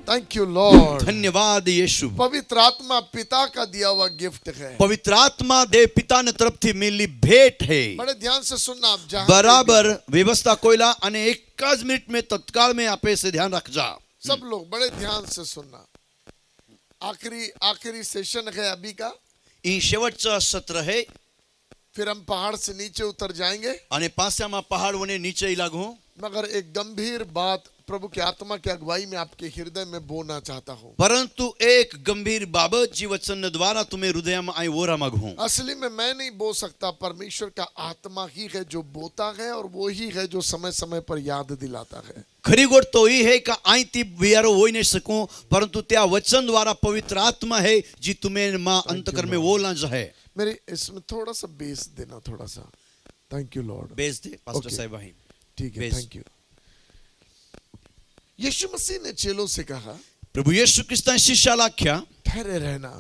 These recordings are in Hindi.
Thank you Lord. धन्यवाद यीशु। पवित्र आत्मा पिता का दिया हुआ गिफ्ट है। पवित्र आत्मा देव पिता ने तरफથી मिली भेट है। बड़े ध्यान से सुनना आप जहां बराबर व्यवस्था कोयला અને એક જ મિનિટ में तत्काल में आपे से ध्यान रख जा। सब लोग बड़े ध्यान से सुनना। आखिरी सेशन है अभी का। ई शेवटचं सत्र है। फिर हम पहाड़ से नीचे उतर जाएंगे અને પાછામાં પહાડોને નીચે लागू। मगर एक गंभीर बात प्रभु की आत्मा की अगुवाई में आपके हृदय में बोलना चाहता हूँ। परंतु एक गंभीर बाबत जी वचन द्वारा तुम्हें हृदय में आई वोरा मांगू। असली में मैं नहीं बोल सकता, परमेश्वर का आत्मा ही है जो बोलता है और वो ही है जो समय समय पर याद दिलाता है। खरी गोट तो ये है कि आईती वियारो हो नहीं सकूं, परंतु त्या वचन द्वारा पवित्र आत्मा है जी तुम्हें मां अंतकर में वो लांज है। मेरे इसमें थोड़ा सा बेस देना, थोड़ा सा। Thank you Lord. Base they pastor साहब भाई। ठीक है, थैंक यू। यीशु मसीह ने चेलों से कहा, प्रभु यीशु ख्रिस्त ने शिष्याला क्या ठहरे रहना,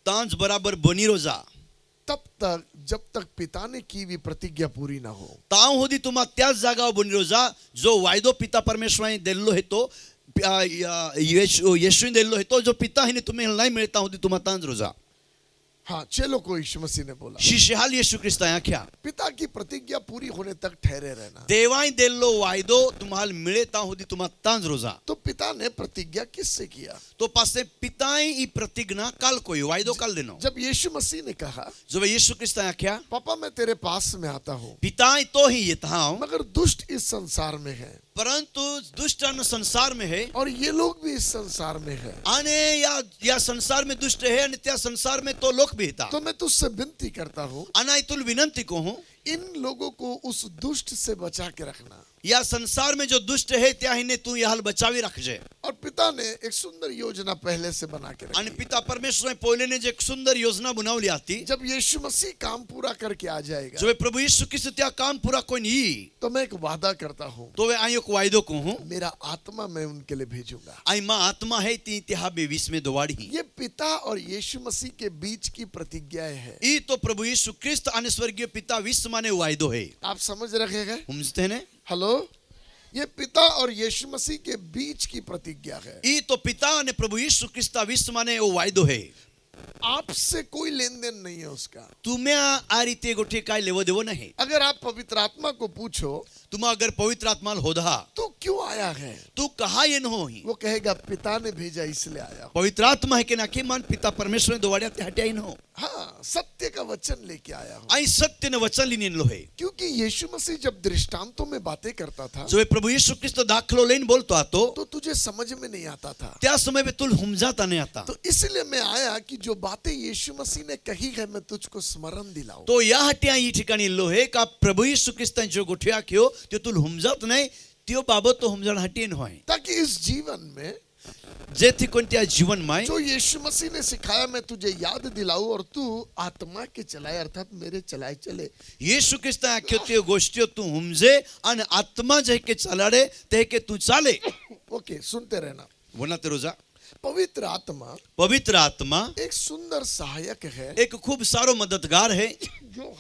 तांज बराबर बनी रोजा तब तक जब तक पिता ने की हुई प्रतिज्ञा पूरी ना हो। ताव होदी तुम्हा त्याच जागावर बनी रोजा जो वायदो पिता परमेश्वराने दिल्लो है तो येशूने दिल्लो है तो जो पिता हिने तुम्हें नहीं मिळता होदी तुम्हा तांज रोजा। हाँ, चेलों को यीशु मसीह ने बोला, शिष्याल यीशु ख्रिस्त ने क्या पिता की प्रतिज्ञा पूरी होने तक ठहरे रहना। देवाई दिल्लो वायदो तुम्हाल मिळता होदी तुम्हा तांज रोजा। तो पिता ने प्रतिज्ञा किससे किया? तो पासे पिताई ई प्रतिज्ञा काल कोई वायदो काल देनो। जब यीशु मसीह ने कहा, जो यीशु ख्रिस्त ने क्या पापा मैं तेरे पास में आता हूँ, पिताई तो ही ये था मगर दुष्ट इस संसार में है, परंतु दुष्ट संसार में है और ये लोग भी इस संसार में है, आने या संसार में दुष्ट है आणि त्या संसार में तो लोक भी था। तो मैं तुझसे विनती करता हूँ, अनायतुल विनंती को हूँ इन लोगों को उस दुष्ट से बचा के रखना। या संसार में जो दुष्ट है त्या हिने तू यहाल बचावी रखजे। और पिता ने एक सुंदर योजना पहले से बना के आणि रखी। पिता परमेश्वर पहिले ने जे एक सुंदर योजना बनवली आती, जब यीशु मसीह काम पूरा करके आ जाएगा, जो प्रभु यीशु ख्रिस्त त्या काम पूरा कोई नहीं तो मैं एक वादा करता हूँ, तो वे आयो को वायदो को हूँ मेरा आत्मा मैं उनके लिए भेजूंगा। आई मां आत्मा है ती त्या 22 में दोवाड़ी। ये पिता और यीशु मसीह के बीच की प्रतिज्ञाएं है। ई तो प्रभु यीशु ख्रिस्त आणि स्वर्गीय पिता 20 माने वायदो है। आप समझ रहे हैं? समझते ने? हेलो, ये पिता और यीशु मसीह के बीच की प्रतिज्ञा है। ई तो पिता ने प्रभु यीशु ख्रिस्त 20 माने वो वायदो है। आपसे कोई लेन देन नहीं है उसका। तुम्हें आ रीते गोठे काय लेवो देवो नहीं। अगर आप पवित्र आत्मा को पूछो, तुम अगर पवित्र आत्मा होधा तू क्यों आया है, तू कहा ये न हो ही वो कहेगा पिता ने भेजा इसलिए आया हूं। पवित्र आत्मा है कि ना कि मान पिता परमेश्वर ने दोवाड़िया ते हटे न हो। हाँ, सत्य का वचन लेके आया हूँ। आई सत्य ने वचन लीने लो है। क्योंकि यीशु मसीह जब दृष्टांतों में बातें करता था, जो प्रभु यीशु ख्रिस्त दाखलो लेन बोलतो आतो तो तुझे समझ में नहीं आता था। त्या समय पे तुल हुमजाता नहीं आता। तो इसलिए मैं आया कि जो बातें यीशु मसीह ने कही है मैं तुझको स्मरण दिलाऊं। तो या हट्या ई ठिकाणी लो है का प्रभु यीशु ख्रिस्त जो गोठ्या क्यों तो तुल हुमजात नहीं त्यो बाबत तो हुमजाण हटियन होय। ताकि इस जीवन में जेथी कोणत्या जीवन में जो यीशु मसीह ने सिखाया मैं तुझे याद दिलाऊं और तू आत्मा के चलाए, अर्थात मेरे चलाए चले। येशू ख्रिस्त आख्यो त्यो गोष्टी तू हुमजे आणि आत्मा जे के चालाडे ते के तू चाले। ओके, सुनते रहना। बोलते रोजा पवित्र आत्मा एक सुंदर सहायक है, एक खूब सारो मददगार है जो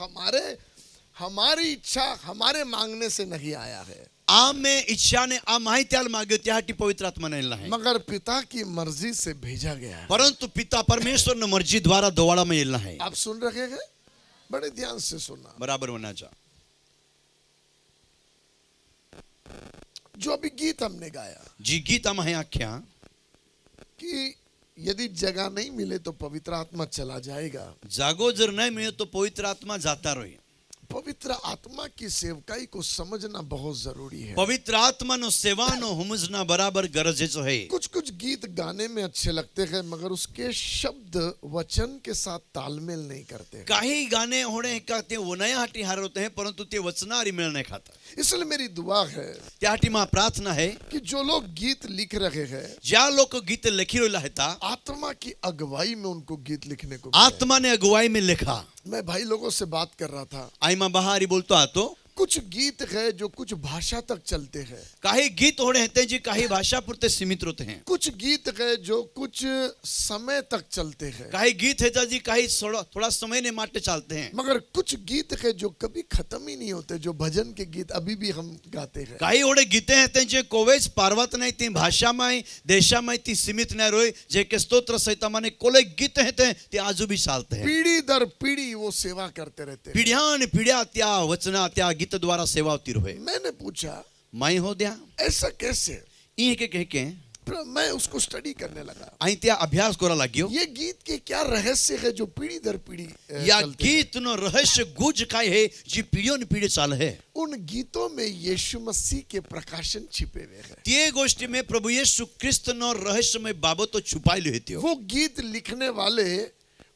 हमारी इच्छा हमारे मांगने से नहीं आया है। आ में इच्छा ने आ माहित्याल मांग्यो त्यासाठी पवित्र आत्मा ने है, मगर पिता की मर्जी से भेजा गया है। परंतु पिता परमेश्वर ने मर्जी द्वारा दोवाड़ा में येला है। आप सुन रहे हैं? बड़े ध्यान से सुनना, बराबर होना जा। जो अभी गीत हमने गाया जी गीत हम है आख्या कि यदि जगह नहीं मिले तो पवित्र आत्मा चला जाएगा। जागो जर नहीं मिले तो पवित्र आत्मा जाता रहे। पवित्र आत्मा की सेवकाई को समझना बहुत जरूरी है। पवित्र आत्मा नो सेवा नो हुमजना बराबर गरजेचो है। कुछ गीत गाने में अच्छे लगते हैं मगर उसके शब्द वचन के साथ तालमेल नहीं करते। काही गाने होने का ते वनया हाटी हार होते हैं परंतु ते वचनारी मेल नहीं खाता। इसलिए मेरी दुआ है, त्यासाठी मां प्रार्थना है कि जो लोग गीत लिख रहे हैं, ज्या लोक गीत लिखी रोला है आत्मा की अगुवाई में उनको गीत लिखने को आत्मा ने अगुवाई में लिखा। मैं भाई लोगों से बात कर रहा था, आई मां बहारी बोलतो आतो कुछ गीत है जो कुछ भाषा तक चलते हैं, काही गीत होणे हैं जी काही भाषापुरते सीमित होते हैं, कुछ गीत है जो कुछ समय तक चलते हैं, काही गीत है जी काही थोड़ा समय ने माटे चालते हैं, मगर कुछ गीत है जो कभी खत्म ही नहीं होते, जो भजन के गीत अभी भी हम गाते हैं. काही ओढे गीते हैं जे कोवेच पारवत नाही ती भाषामाय देशामाय ती सीमित नाही रोय जे के स्तोत्र सहित माने कोले गीत हैं ते आजू भी चालते हैं. पीढ़ी दर पीढ़ी वो सेवा करते रहते हैं. पिढ्यान पिढ्या त्या वचना त्या गीत द्वारा सेवा होती रहे. मैंने पूछा माई हो द्या ऐसा कैसे, ई के कह के फिर मैं उसको स्टडी करने लगा. आई त्या अभ्यास करा लाग्यो. ये गीत के क्या रहस्य है जो पीढ़ी दर पीढ़ी या चलते हैं. गीत नो रहस्य गुज काय है जी पीढ़ियों पीढ़ी चाल है. उन गीतों में यीशु मसीह के प्रकाशन छिपे हुए हैं. ते गोष्टी में प्रभु यीशु क्रिस्त नो रहस्यमय बाबत तो छुपाई हुई थी. वो गीत लिखने वाले,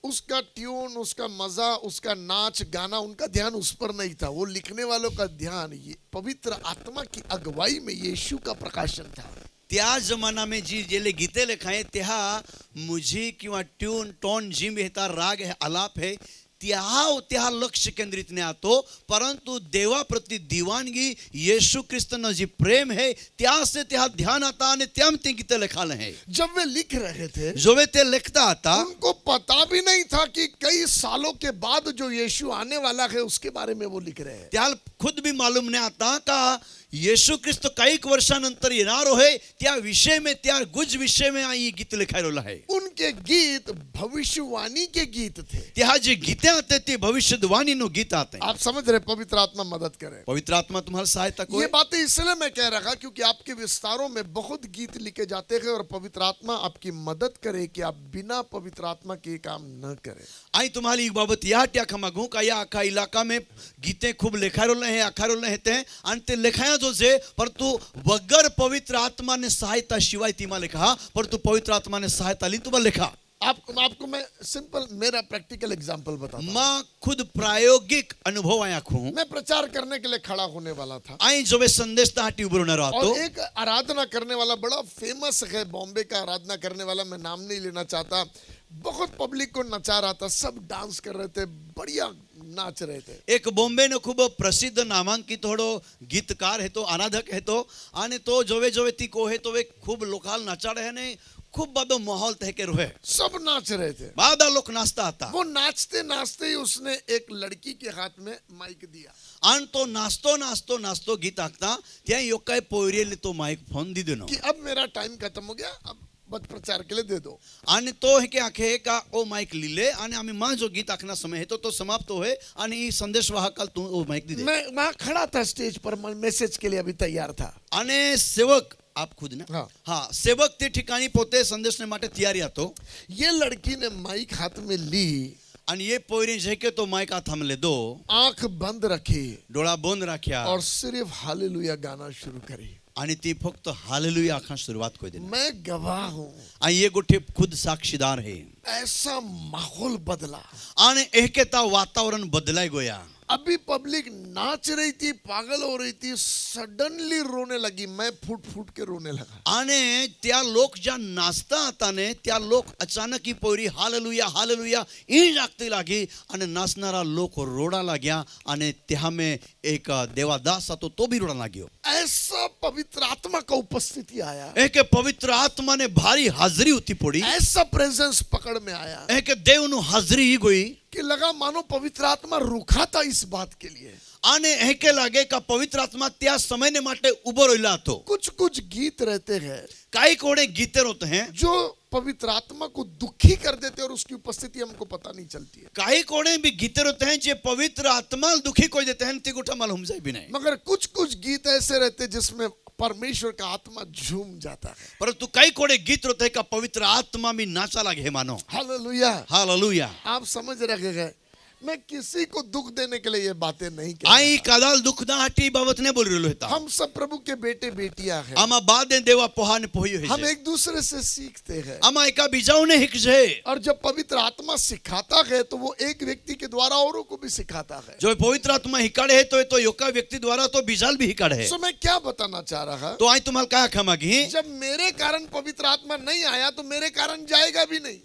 उसका ट्यून, उसका मजा, उसका नाच गाना, उनका ध्यान उस पर नहीं था. वो लिखने वालों का ध्यान ये पवित्र आत्मा की अगुवाई में यीशु का प्रकाशन था. त्या जमाना में जी जेले गीते लिखाए त्या मुझी किंवा ट्यून टोन जी मेहता राग है आलाप है त्या लक्ष केंद्रित ने आतो, परंतु देवाप्रती दीवानगी यीशु ख्रिस्त न जी प्रेम है त्या से त्या ध्यान आता आणि त्याम ते गीते लिखाल है. जब वे लिख रहे थे जो वे ते लिखता आता उनको पता भी नहीं था कि कई सालों के बाद जो यीशु आने वाला है उसके बारे में वो लिख रहे हैं. त्याला खुद भी मालूम नहीं आता का यीशु ख्रिस्त काही वर्षानंतर येणार है त्या विषय में त्या गुज विषय में ये गीत लिखायला है. उनके गीत भविष्यवाणी के गीत थे. त्या जे गीते आते ते भविष्यवाणी नो गीत आते. आप समझ रहे, पवित्र आत्मा मदद करे. पवित्र आत्मा तुम्हारी सहायता ये करे. बातें इसलिए मैं कह रहा क्योंकि आपके विस्तारों में बहुत गीत लिखे जाते हैं और पवित्र आत्मा आपकी मदद करे कि आप बिना पवित्र आत्मा के काम न करें. आई तुम्हारी एक बाबत या त्या खमागू का या आखा इलाका में गीते खूब लेखारोल है आखारोल हैं आणि ते लेखाया जो जे परंतु वगर पवित्र आत्मा ने सहायता शिवाय तीमा लिखा, परंतु पवित्र आत्मा ने सहायता ली तुम्हारा लिखा. आपको मैं सिंपल मेरा प्रैक्टिकल एग्जांपल बताता हूं. मां खुद प्रायोगिक अनुभव आया खू. मैं प्रचार करने के लिए खड़ा होने वाला था आई जो वे संदेश ताटी उभरून राहतो. और एक आराधना करने वाला बड़ा फेमस है, बॉम्बे का आराधना करने वाला, मैं नाम नहीं लेना चाहता. बहुत पब्लिक को नचा रहा था, सब डांस कर रहे थे, बढ़िया नाच रहे थे. एक बॉम्बे ने खूब प्रसिद्ध नामांकित थोडो गीतकार है तो आराधक है तो आणि तो जोवे जोवे ती को है तो वे खूब लोकाल नाचा रहे ने खूब बड़ो माहौल तह के रहे. सब नाच रहे थे. बादा लोग नाचता था. वो नाचते नाचते ही उसने एक लड़की के हाथ में माइक दिया. आणि तो नाचतो नाचतो नाचतो गीत आखता त्या योकाय पोयरेले तो माइक फोन दी देनो कि अब मेरा टाइम खत्म हो गया, अब बस प्रचार के लिए दे दो. आणि तो है के आखे का ओ माइक लिले आणि आम्ही मा जो गीत आखना समय है तो समाप्त होए आणि संदेश वाहकाल तू ओ माइक दी दे. मैं वहां खड़ा था स्टेज पर, मैं मैसेज के लिए अभी तैयार था. आणि सेवक आप खुद ना हाँ. हाँ सेवक ते ठिकाणी पोते संदेश ने माटे तैयारी आतो. ये लड़की ने माइक हाथ में ली आणि ये पोयरी झेके तो माइक हाथ हमले दो, आंख बंद रखी डोळा बंद राख्या और सिर्फ हालेलुया गाना शुरू करी. आणि ती फक्त हालेलुया आखा सुरुवात कोई दिन. मैं गवाह हूं, आणि ये गोठे खुद साक्षीदार है. ऐसा माहौल बदला. आणि एकेता वातावरण बदलाय गोया. अभी पब्लिक नाच रही थी, पागल हो रही थी, सडनली रोने लगी. मैं फूट फूट के रोने लगा. आणि त्या लोक ज्या नाचता आता ने त्या लोक अचानक ही पोरी हालेलुया हालेलुया ई जागते लागी आणि नाचणारा लोक रोडा लाग्या आणि त्या में एक देवादास आतो तो भी रोडा लाग्यो. ऐसा पवित्र आत्मा का उपस्थिति आया, एक पवित्र आत्मा ने भारी हाजरी होती पड़ी. ऐसा प्रेजेंस पकड़ में आया एक देव नु हाजरी ही गोई कि लगा मानो पवित्र आत्मा रुका था इस बात के लिए. आणि एके लागे का पवित्र आत्मा त्या समय ने माटे उभो रहिला तो. कुछ कुछ गीत रहते हैं काही कोडे गीते होते हैं जो पवित्र आत्मा को दुखी कर देते और उसकी उपस्थिति हमको पता नहीं चलती है. काही कोडे भी गीते होते हैं जे पवित्र आत्मा दुखी कोई देते हैं ती गोठा मालूम जाए भी नहीं. मगर कुछ कुछ गीत ऐसे रहते हैं जिसमें परमेश्वर का आत्मा झूम जाता है. परंतु काही कोडे गीत होते हैं का पवित्र आत्मा में नाचा लागे मानो. हालेलुया. हालेलुया. आप समझ रहे हैं, मैं किसी को दुख देने के लिए ये बातें नहीं कह आई रहा. कादाल दुखदा हटी बाबत ने बोल रहे होता. हम सब प्रभु के बेटे बेटियां हैं. आमा बादे देवा पोहाने पोहियो हम है. एक दूसरे से सीखते हैं. आमा एका बिजावने हिकजे. और जब पवित्र आत्मा सिखाता है तो वो एक व्यक्ति के द्वारा औरों को भी सिखाता है. जो पवित्र आत्मा हिकाडे है तो योका व्यक्ति द्वारा तो बिजाल भी हिकाडे है. सो मैं क्या बताना चाह रहा, तो आई तुम्हाला काय खमागी जब मेरे कारण पवित्र आत्मा नहीं आया तो मेरे कारण जाएगा भी नहीं.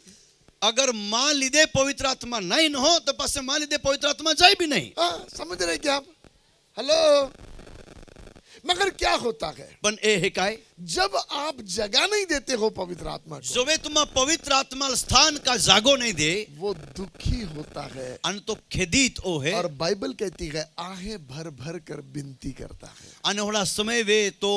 अगर मां लिदे पवित्र आत्मा नहीं न हो तो पास मां लिदे पवित्र आत्मा जाए भी नहीं. समझ रहे क्या आप? हेलो, मगर क्या होता है पण ए हे काय जब आप जगह नहीं देते हो पवित्र आत्मा को, जोवे तुम्हा पवित्र आत्मा स्थान का जागो नहीं दे वो दुखी होता है आणि तो खेदित ओ है और बाइबल कहती है आहें भर भर कर विनती करता है. आणि होड़ा समय वे तो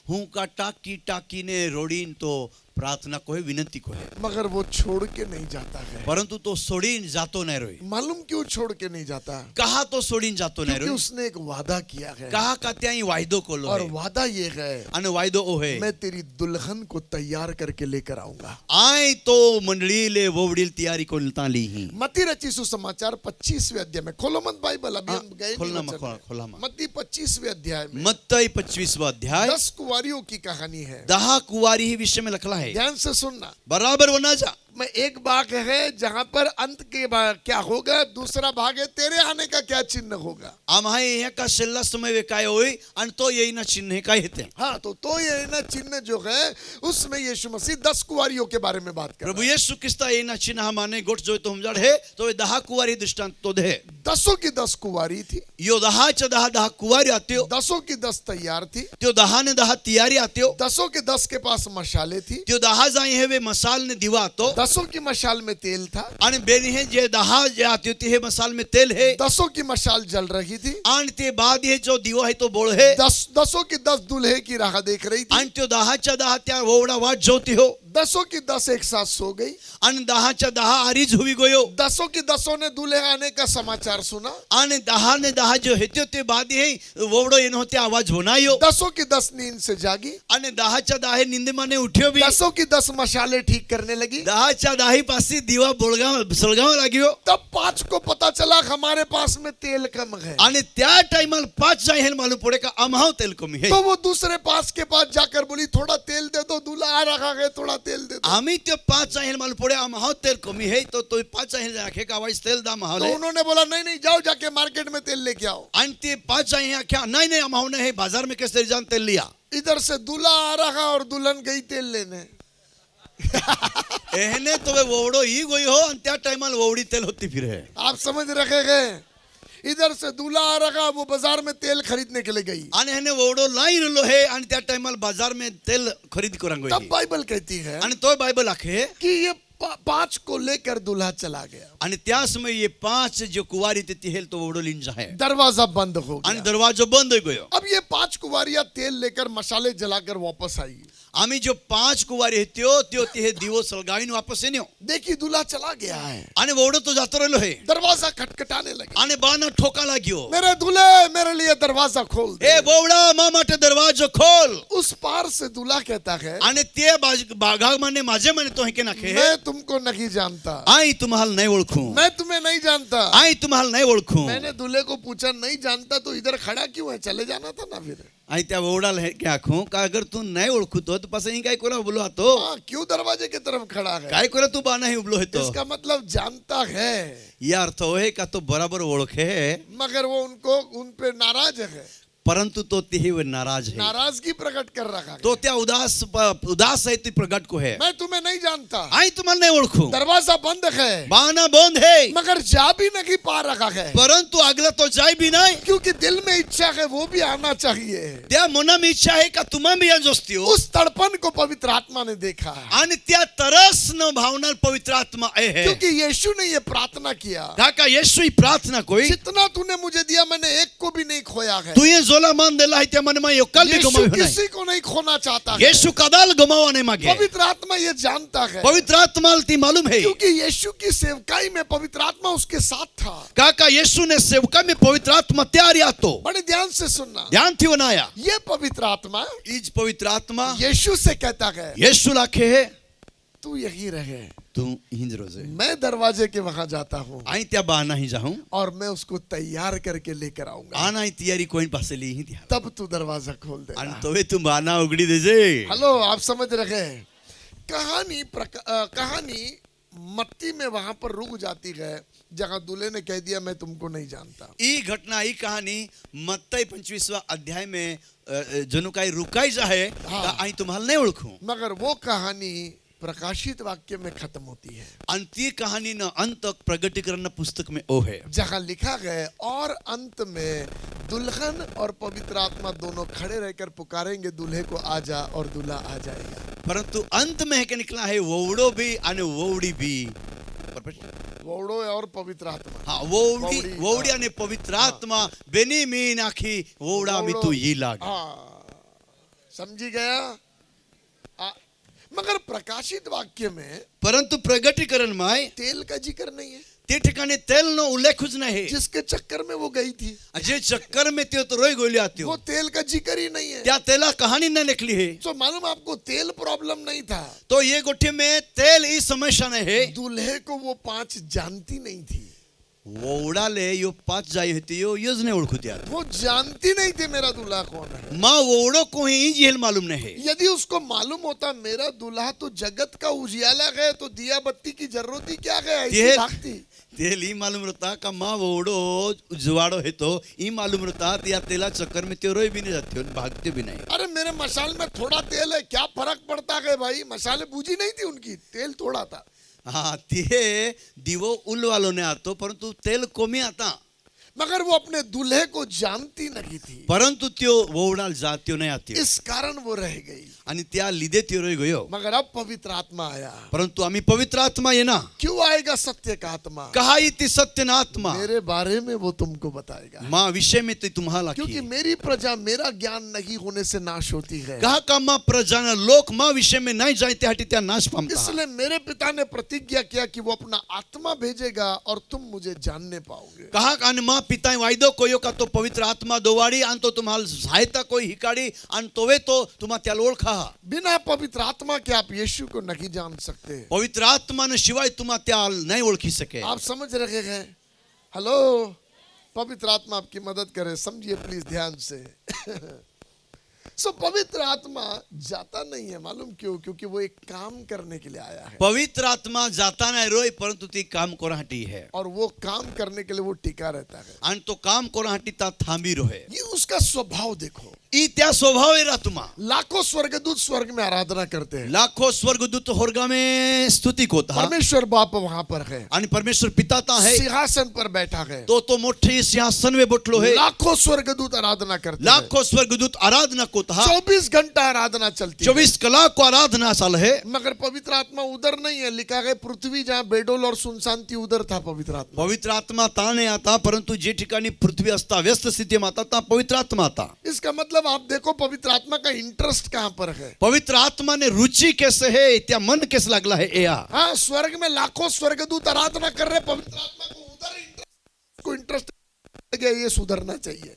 हूँ का टाकी टाकी ने रोडीन तो प्रार्थना को है विनंती को है मगर वो छोड़ के नहीं जाता है. परंतु तो सोडीन जातो नहीं रोई मालूम क्यों छोड़ के नहीं जाता? कहा तो सोडीन जातो नहीं क्योंकि रोई उसने एक वादा किया है कहा का त्याई वायदो को लो और है वादा ये है, आणि वायदो ओ है मैं तेरी दुल्हन को तैयार करके लेकर आऊंगा. आय तो मंडली ले वोवडील तैयारी को ली ही मत्ती रची सुसमाचार 25वें अध्याय में, खोलो मत बाइबल, अभी हाँ, हम गए खोलना नहीं मत, वचन में. खोला मत. मत्ती 25वें अध्याय में मत्तई 25वां अध्याय 10 कुंवारियों की कहानी है. 10 कुवारी ही विषय में लिखला है ध्यान से सुनना. बराबर वना जा मैं एक भाग है जहां पर अंत के बाद क्या होगा, दूसरा भाग है तेरे आने का क्या चिन्ह होगा. आम्हा यहाँ का शेल्ला समय वे काय होई आणि तो येई ना चिन्ह काय हेते हाँ, तो ये ना चिन्ह जो है उसमें यीशु मसीह 10 कुंवारियों के बारे में बात कर प्रभु रहा है. येशू ख्रिस्ता येई ना चिन्ह माने गोट जो तो हमजड है तो वे 10 कुवारी दृष्टांत तो दे 10 की 10 कुंवारी थी, यो 10 10 कुवारी आत्यो 10 की 10 तैयार थी, त्यो 10 ने 10 तयारी आत्यो 10 के 10 के पास मशाले थी, त्यो 10 जाई हे वे मसाल ने दिवा आतो 10 की मशाल में तेल था, आणि बेनी हे जे 10 जे आत्यो ते हे मसाल में तेल है 10 की मशाल जल रही थी, आणि ते बाद हे जो दिवा है तो बोळ है 10 की 10 दूल्हे की राह देख रही थी, आणि त्यो 10 त्या ओवडा वाट जोती हो 10 की 10 एक साथ सो गई, आणि 10 आरीज हुई गयो 10 की 10 ने दूल्हे आने का समाचार सुना, आणि 10 ने 10 जो हेत्यो ते बाद हे ओवडो येनो होते आवाज होनायो 10 की 10 नींद से जागी, आणि 10 निंदे माने उठ्यो भी 10 की 10 मशाले ठीक करने लगी. 10 पासी दिवा बोळगाव सळगाव लाग्यो तब 5 को पता चला हमारे पास में तेल कम है. आणि त्या टाइमल 5 जाय हेल मालूम पड़े का अमाव तेल कमी है तो वो दूसरे पास के पास जाकर बोली थोड़ा तेल दे दो, दूल्हा आ रहा है, थोड़ा तेल दे दो. आम्ही त्यो 5 जाय हेल मालूम पड़े अमाव तेल कमी है तो 5 जाय हेल राखे का वाइस तेल दा तो माहौले उन्होंने बोला नहीं नहीं, जाओ जाके मार्केट में तेल लेके आओ. आणि ते 5 जाय हे क्या नहीं नहीं अमाव ने है बाजार में कैसे जान तेल लिया इधर से दूल्हा आ रहा और दुल्हन गई तेल लेने. एहने तो वे ओवडो ही गई हो आणि त्या टाइमल ओवडी तेल होती फिर है आप समझ रखे गए. इधर से दूल्हा आ रहा, वो बाजार में तेल खरीदने के लिए गई. आणि ह्याने ओवडो लाई रलो है आणि त्या टाइमल बाजार में तेल खरीद करांगो तब बाइबल कहती है आणि तो बाइबल आखे कि ये 5 को लेकर दूल्हा चला गया. आणि त्या समय ये 5 जो कुवारी ती हेल तो ओवडो लिंजा है दरवाजा बंद हो आणि गया. दरवाजो बंद हो गयो अब ये 5 कुंवारियां तेल लेकर मसाले जलाकर वापस आई. आम्ही जो 5 कुवारी है त्यो त्यो ते हे दिवो सळगावीन वापस येन्यो देखी दूल्हा चला गया है. आणि ओवडो तो जातो रहलो है दरवाजा खटखटाने लगे. आणि बाना ठोका लाग्यो मेरे दूल्हे मेरे लिए दरवाजा खोल दे. ए बोवडा मा माटे दरवाजो खोल उस पार से दूल्हा कहता है आणि ते बागा माने माझे माने तो हे नाखे मैं तुमको नहीं जानता, आई तुम्हाला नाही ओळखू मैं तुम्हें नहीं जानता. आई तुम्हाला नाही ओळखू मैंने दूल्हे को पूछा नहीं जानता तो इधर खड़ा क्यों है, चले जाना था ना फिर. आई त्या ओवडाल है क्या आखू का अगर तू नाही ओळखू तो पास ही काय कोला बोलो तो हाँ, क्यों दरवाजे की तरफ खड़ा है. काय कोला तू बाना ही उबलो है तो इसका मतलब जानता है या अर्थ है का तो बराबर ओळखे मगर वो उनको उन पे नाराज है, परंतु तो ते नाराज है नाराजगी प्रकट कर रहा है. तो त्या उदास है ती प्रगट को है मैं तुम्हें नहीं जानता, आई तुम्हाला नाही ओळखू दरवाजा बंद है बाना बंद है मगर जा भी नहीं पा रहा है. परंतु अगला तो जाय भी नाही क्योंकि दिल में इच्छा है वो भी आना चाहिए. त्या मना में इच्छा है का तुम्हा भी जोस्ती हो उस तड़पन को पवित्र आत्मा ने देखा है. आणि त्या तरस न भावना पवित्र आत्मा है क्योंकि यीशु ने ये प्रार्थना किया, का यीशु ही प्रार्थना कोई जितना तूने मुझे दिया मैंने एक को भी नहीं खोया है. तू ये जोला मान दिला है त्या मन में यो कल भी यीशु गमाव नाही किसी को नहीं खोना चाहता है. यीशु कदाल गमावा नहीं मागे पवित्र आत्मा ये जानता है पवित्र आत्मा ती मालूम है क्योंकि यीशु की सेवकाई में पवित्र आत्मा उसके साथ था. काका यीशु ने सेवका में पवित्र आत्मा तैयारी आतो बड़े ध्यान से सुनना, ध्यान थी बनाया ये पवित्र आत्मा इज पवित्र आत्मा यीशु से कहता है यीशु लाखे है तू यही रहे, तू हिंज रोजे मैं दरवाजे के वहां जाता हूँ आई त्या बाना ही जाऊं और मैं उसको तैयार करके लेकर आऊंगा. आना ही तैयारी कोई पासे ली ही दिया तब तू दरवाजा खोल दे. आणि तोवे तू बाना उघडी देजे हेलो, आप समझ रहे हैं. कहानी मत्ती में वहां पर रुक जाती है जहां दूल्हे ने कह दिया मैं तुमको नहीं जानता. ई घटना ई कहानी मत्तई 25वां अध्याय में जणू काही रुकाई जाहे हाँ. का आई तुम्हाला नाही ओळखू मगर वो कहानी प्रकाशित वाक्य में खत्म होती है, आणि ती कहाणी न अंत प्रगटीकरण पुस्तक में ओ है, जहां लिखा गया और अंत में दुल्हन और पवित्र आत्मा दोनों खड़े रहकर पुकारेंगे, दूल्हे को आजा, और दूल्हा आ जाएगा। परंतु अंत में है कि निकला है वोवडो भी आणि वोवडी भी। वोड़ो और पवित्र आत्मा, हा वोवडी वोवडी, वोवडी आणि पवित्र आत्मा बेनी मी नाखी वोवडा मी तू ये लाग। हाँ, समझी गया। मगर प्रकाशित वाक्य में परंतु प्रगटीकरण में तेल का जिक्र नहीं है, ते ठिकाणी तेल न उल्लेखच नाही। जिसके चक्कर में वो गई थी, जे चक्कर में ते तो रोई गोली आती वो हो, तेल का जिक्र ही नहीं है। त्या तेला कहानी न निकली है। तो मालूम आपको तेल प्रॉब्लम नहीं था, तो ये गोठी में तेल ही समस्या नहीं है। दूल्हे को वो 5 जानती नहीं थी, वोवडाले यो 5 जाई होती यो योजना ओळखू द्या। वो जानती नहीं थी मेरा दूल्हा कौन है। माँ वोवडो को ही जेल मालूम नहीं है। यदि उसको मालूम होता मेरा दूल्हा तो जगत का उजियाला गए, तो दिया बत्ती की जरूरत ही क्या गया, ऐसी तेल भागती। तेल ही मालूम रहता का माँ वोवडो जुवाड़ो है तो ही मालूम रहता या तेला चक्कर में त्यो रोई भी नहीं जाती और भागते भी नहीं। अरे मेरे मशाल में थोड़ा तेल है, क्या फर्क पड़ता है भाई, मशाले बूझी नहीं थी उनकी, तेल थोड़ा था। हाँ ते दिवो उल वालों ने आतो परंतु तेल कमी आता, मगर वो अपने दूल्हे को जानती नहीं थी, परंतु त्यो वोवडाल जात्यो नहीं आती इस कारण वो रह गई। आणि त्या लिदे त्यो रोई गयो। मगर अब पवित्र आत्मा आया। परंतु आम्ही पवित्र आत्मा ये ना क्यों आएगा सत्य का आत्मा? कहा ती सत्य ना आत्मा मेरे बारे में वो तुमको बताएगा, माँ विषय में तो तुम्हाला क्योंकि मेरी प्रजा मेरा ज्ञान नहीं होने से नाश होती है, कहा का माँ प्रजाना लोक माँ विषय में नहीं जाए त्यासाठी त्या नाश पामता। इसलिए मेरे पिता ने प्रतिज्ञा किया कि वो अपना आत्मा भेजेगा और तुम मुझे जानने पाओगे। कहा आणि माँ पिता वायदो कोयो का तो पवित्र आत्मा दोवाडी आणि तो तुम्हाला सहायता कोई हिकाडी आणि तोवे तो तुम्हा त्याला ओळखा। बिना पवित्र आत्मा के आप यीशु को नहीं जान सकते। पवित्र आत्मा ने शिवाय तुम्हा त्या नहीं ओळखी सके। आप समझ रहे हैं? हेलो, पवित्र आत्मा आपकी मदद करे, समझिए प्लीज ध्यान से। सो पवित्र आत्मा जाता नहीं है, मालूम क्यों? क्योंकि वो एक काम करने के लिए आया है, पवित्र आत्मा जाता नाही रोय परंतु ती काम कोराहाटी है और वो काम करने के लिए वो टिका रहता है। आणि तो काम कोराहाटी ता थांबी रोहे। ये उसका स्वभाव देखो, ई त्या स्वभाव है तुम्हा। लाखों स्वर्गदूत स्वर्ग में आराधना करते हैं, लाखों स्वर्गदूत होरगा में स्तुति कोता परमेश्वर बाप वहां पर है, आणि परमेश्वर पिता ता है सिंहासन पर बैठा है, तो मोठे सिंहासन में बैठलो है। लाखों स्वर्गदूत आराधना करते हैं, लाखों स्वर्गदूत आराधना कोता 24 घंटा आराधना चलती है, 24 कलाक को आराधना चाल है। मगर पवित्र आत्मा उधर नहीं है। लिखा है पृथ्वी जहाँ बेडोल और सुनसान थी उधर था पवित्र आत्मा। पवित्र आत्मा ता नहीं आता परंतु जे ठिकाणी पृथ्वी असता व्यस्त स्थिती में आता ता पवित्र आत्मा आता। इसका मतलब आप देखो पवित्र आत्मा का इंटरेस्ट कहाँ पर है। पवित्र आत्मा ने रुचि कैसे है, त्या मन कैसे लागला है या। हाँ, स्वर्ग में लाखों स्वर्गदूत आराधना कर रहे, पवित्र आत्मा को उधर इंटरेस्ट ये सुधरना चाहिए।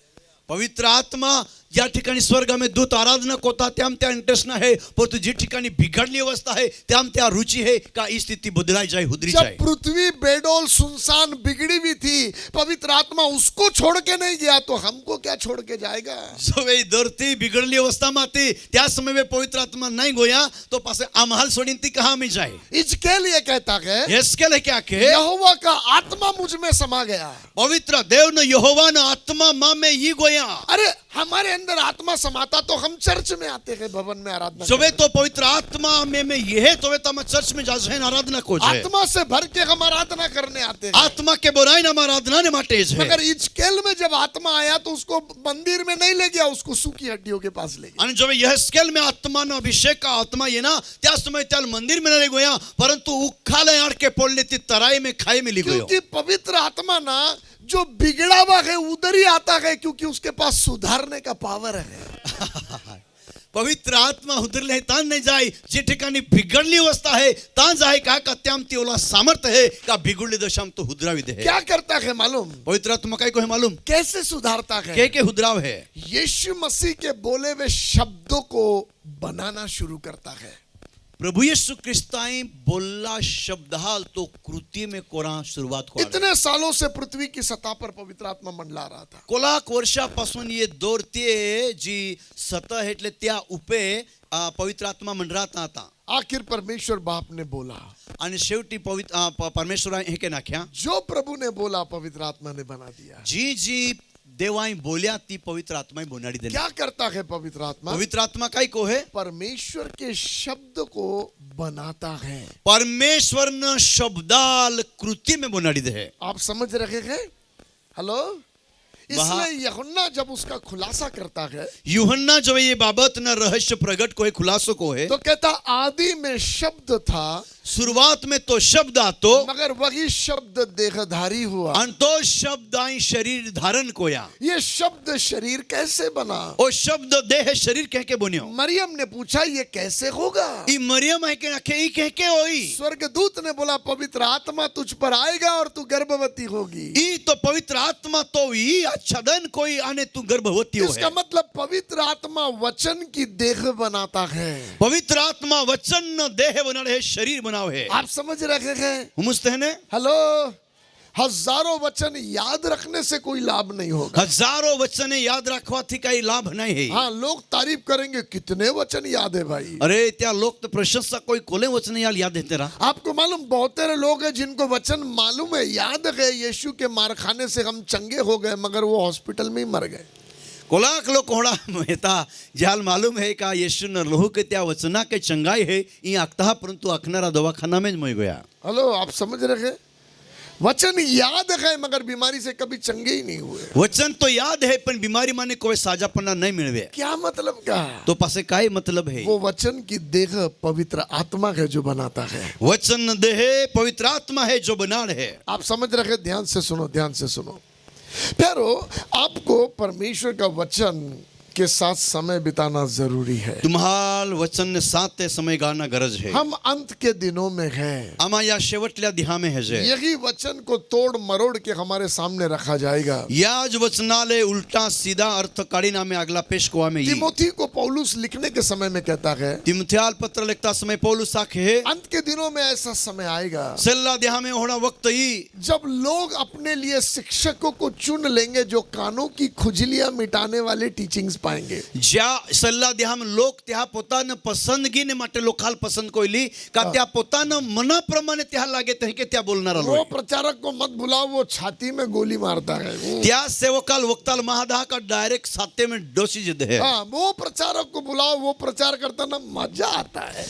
पवित्र आत्मा ज्या ठिकाणी स्वर्ग में दूत आराधना कोता त्याम त्या इंटरेस्ट ना है, परंतु जी ठिकाणी बिघडली अवस्था है त्याम त्या रुचि है का इस स्थिति बदलाई जाए, हुदरी जब जाए। पृथ्वी बेडोल सुनसान बिगड़ी हुई थी, पवित्र आत्मा उसको छोड़ के नहीं गया, तो हमको क्या छोड़ के जाएगा? जो वे धरती बिगड़ली अवस्था में थी त्या समय में पवित्र आत्मा नहीं गोया तो पासे आम्हाल सोडीन ती कहाँ में जाए। इसके लिए कहता है इसके लिए क्या के यहोवा का आत्मा मुझ में समा गया। पवित्र देव ने यहोवा ने आत्मा माँ में ये गोया। अरे हमारे अंदर आत्मा समाता तो हम चर्च में आते हैं, भवन में आराधना जो वे करते तो पवित्र आत्मा में ये तो वे तो हम चर्च में जाते हैं आराधना को हैं। जाए। आत्मा से भर के हम आराधना करने आते हैं। आत्मा के बोराई ना आराधना ने माटे है। मगर इजकेल में जब आत्मा आया तो उसको मंदिर में नहीं ले गया, उसको सूखी हड्डियों के पास ले गया। आणि जो यह स्केल में आत्मा न अभिषेक का आत्मा ये ना त्या समय त्याल मंदिर में नहीं गया परंतु उखाले आड़ के पोलने ती तराई में खाई में ली गयो। क्योंकि पवित्र आत्मा ना जो बिगड़ा हुआ है उधर ही आता है, क्योंकि उसके पास सुधारने का पावर है। पवित्र आत्मा उधरले तान नहीं जाए, जे ठिकाणी बिगड़ली अवस्था है तान जाए का त्याम ती ओला सामर्थ्य है का बिगड़ली दशाम तो हुदरावी दे। क्या करता है मालूम? पवित्र आत्मा काय को है मालूम? कैसे सुधारता है? के हुदराव है। यीशु मसीह के बोले हुए शब्दों को बनाना शुरू करता है। प्रभु यीशु ख्रिस्ताई बोलला शब्द हाल तो कृति में कोरा शुरुआत को। इतने सालों से पृथ्वी की सतह पर पवित्र आत्मा मंडला रहा था। कोलाक वर्षापासून ये दौरते जी सतह એટલે त्या उपे पवित्र आत्मा मंडरात आता। आखिर परमेश्वर बाप ने बोला आणि शेवटी पवित्र परमेश्वर हे के नाख्या जो प्रभु ने बोला पवित्र आत्मा ने बना दिया। जी देवाई बोलिया ती पवित्र आत्मा ही बोनाड़ी देने क्या करता है पवित्र आत्मा? पवित्र आत्मा का ही को है परमेश्वर के शब्द को बनाता है। परमेश्वर न शब्दाल कृति में बोनाड़ी दे है। आप समझ रहे हैं? हेलो, इसलिए यूहन्ना जब उसका खुलासा करता है यूहन्ना जो ये बाबत न रहस्य प्रकट को है, खुलासो को है, तो कहता आदि में शब्द था, शुरुआत में तो शब्द आतो, मगर वही शब्द देहधारी हुआ। अंतो शब्द आई शरीर धारण कोया। ये शब्द शरीर कैसे बना? ओ शब्द देह शरीर कह के बनियो। मरियम ने पूछा ये कैसे होगा? ई मरियम है के रखे ई कह के होई। स्वर्गदूत ने बोला पवित्र आत्मा तुझ पर आएगा और तू गर्भवती होगी। ई तो पवित्र आत्मा तो ई अच्छदन कोई आने तू गर्भवती हो इसका है। मतलब पवित्र आत्मा वचन की देह बनाता है। पवित्र आत्मा वचन देह बना रहे, शरीर बनाओ है। आप समझ रहे हैं? समझते हैं ने? हेलो, हजारों वचन याद रखने से कोई लाभ नहीं होगा। हजारों वचन याद रखवा थी कई लाभ नहीं है। हाँ, लोग तारीफ करेंगे कितने वचन याद है भाई। अरे त्या लोग तो प्रशंसा कोई कोले वचन याद है तेरा। आपको मालूम बहुत सारे लोग हैं जिनको वचन मालूम है, याद है, यीशु के मार खाने से हम चंगे हो गए, मगर वो हॉस्पिटल में ही मर गए। कोलाक लोग कोड़ा मेहता जाल मालूम है का यीशु न लोहू के त्या वचना के चंगाई है ई आखता, परंतु अखनारा दवाखाना में मर गया। हेलो, आप समझ रहे हैं? वचन याद है मगर बीमारी से कभी चंगे ही नहीं हुए। वचन तो याद है पर बीमारी माने कोई साझापना नहीं मिलवे। क्या मतलब? क्या तो पासे काय मतलब है? वो वचन की देह पवित्र आत्मा है जो बनाता है। वचन देह पवित्र आत्मा है जो बना है। आप समझ रहे हैं? ध्यान से सुनो, ध्यान से सुनो प्यारो, आपको परमेश्वर का वचन के साथ समय बिताना जरूरी है। तुम्हाल वचन ने साथ समय गाना गरज है। हम अंत के दिनों में हैं। आमा या शेवटल्या दिहा में है जे यही वचन को तोड़ मरोड़ के हमारे सामने रखा जाएगा। याज वचनाले उल्टा सीधा अर्थ काढ़ी नामे अगला पेश कोआ में तिमोथी को पौलुस लिखने के समय में कहता है, तिमोथियाल पत्र लिखता समय पौलुस साखे है अंत के दिनों में ऐसा समय आएगा सेल्ला दिहा में होना वक्त ही जब लोग अपने लिए शिक्षकों को चुन लेंगे जो कानों की खुजलियां मिटाने वाले टीचिंग्स पाएंगे। ज्या सल्ला दिहा में लोग त्या पोताने पसंदगी ने माटे लोकाल पसंद कोइली का त्या पोताने मना प्रमाणे त्या लागे तहे के त्या बोलनारा वो लोग प्रचारक को मत बुलाओ, वो छाती में गोली मारता है। त्या सेवकाल वक्ताल महादा का डायरेक्ट साथे में डोसी जिद है। हाँ, वो प्रचारक को बुलाओ, वो प्रचार करता ना मजा आता है।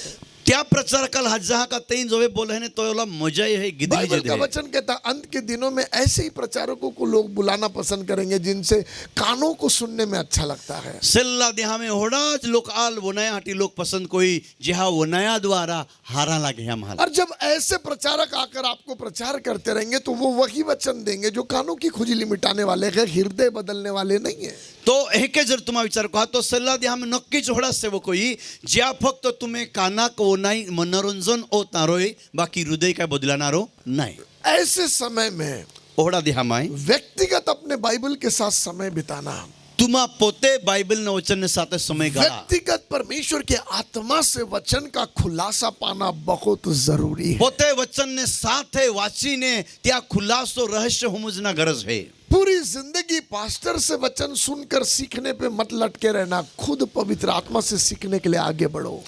त्या प्रचारकाल हज्जा का तीन जोवे बोले ने तो योला मजा ही है गिदली बाइबल जिद का है। वचन कहता अंत के दिनों में ऐसे ही प्रचारकों को लोग बुलाना पसंद करेंगे जिनसे कानों को सुनने में अच्छा लगता है। सेल्ला दिहा में होड़ाज लोग आल वनाया हटी लोग पसंद कोई जिहा वनाया द्वारा हारा लागे हम हाल। और जब ऐसे प्रचारक आकर आपको प्रचार करते रहेंगे तो वो वही वचन देंगे जो कानों की खुजली मिटाने वाले हैं, हृदय बदलने वाले नहीं है। तो एके जर तुम्हा विचार कहा तो सल्ला दिहा में नक्कीच होड़ा से वो कोई ज्या फक्त तुम्हें काना को नाही मनोरंजन ओ तारोय बाकी हृदय काय बदलानारो नाही। ऐसे समय में ओहड़ा दिहा माय व्यक्तिगत अपने बाइबल के साथ समय बिताना, तुम्हा पोते बाइबल न वचन ने साथ समय गाड़ा, व्यक्तिगत परमेश्वर के आत्मा से वचन का खुलासा पाना बहुत जरूरी है। पोते वचन ने साथ वाची ने त्या खुलासो रहस्य हुमुजना गरज है। पूरी जिंदगी पास्टर से वचन सुनकर सीखने पे मत लटके रहना, खुद पवित्र आत्मा से सीखने के लिए आगे बढ़ो।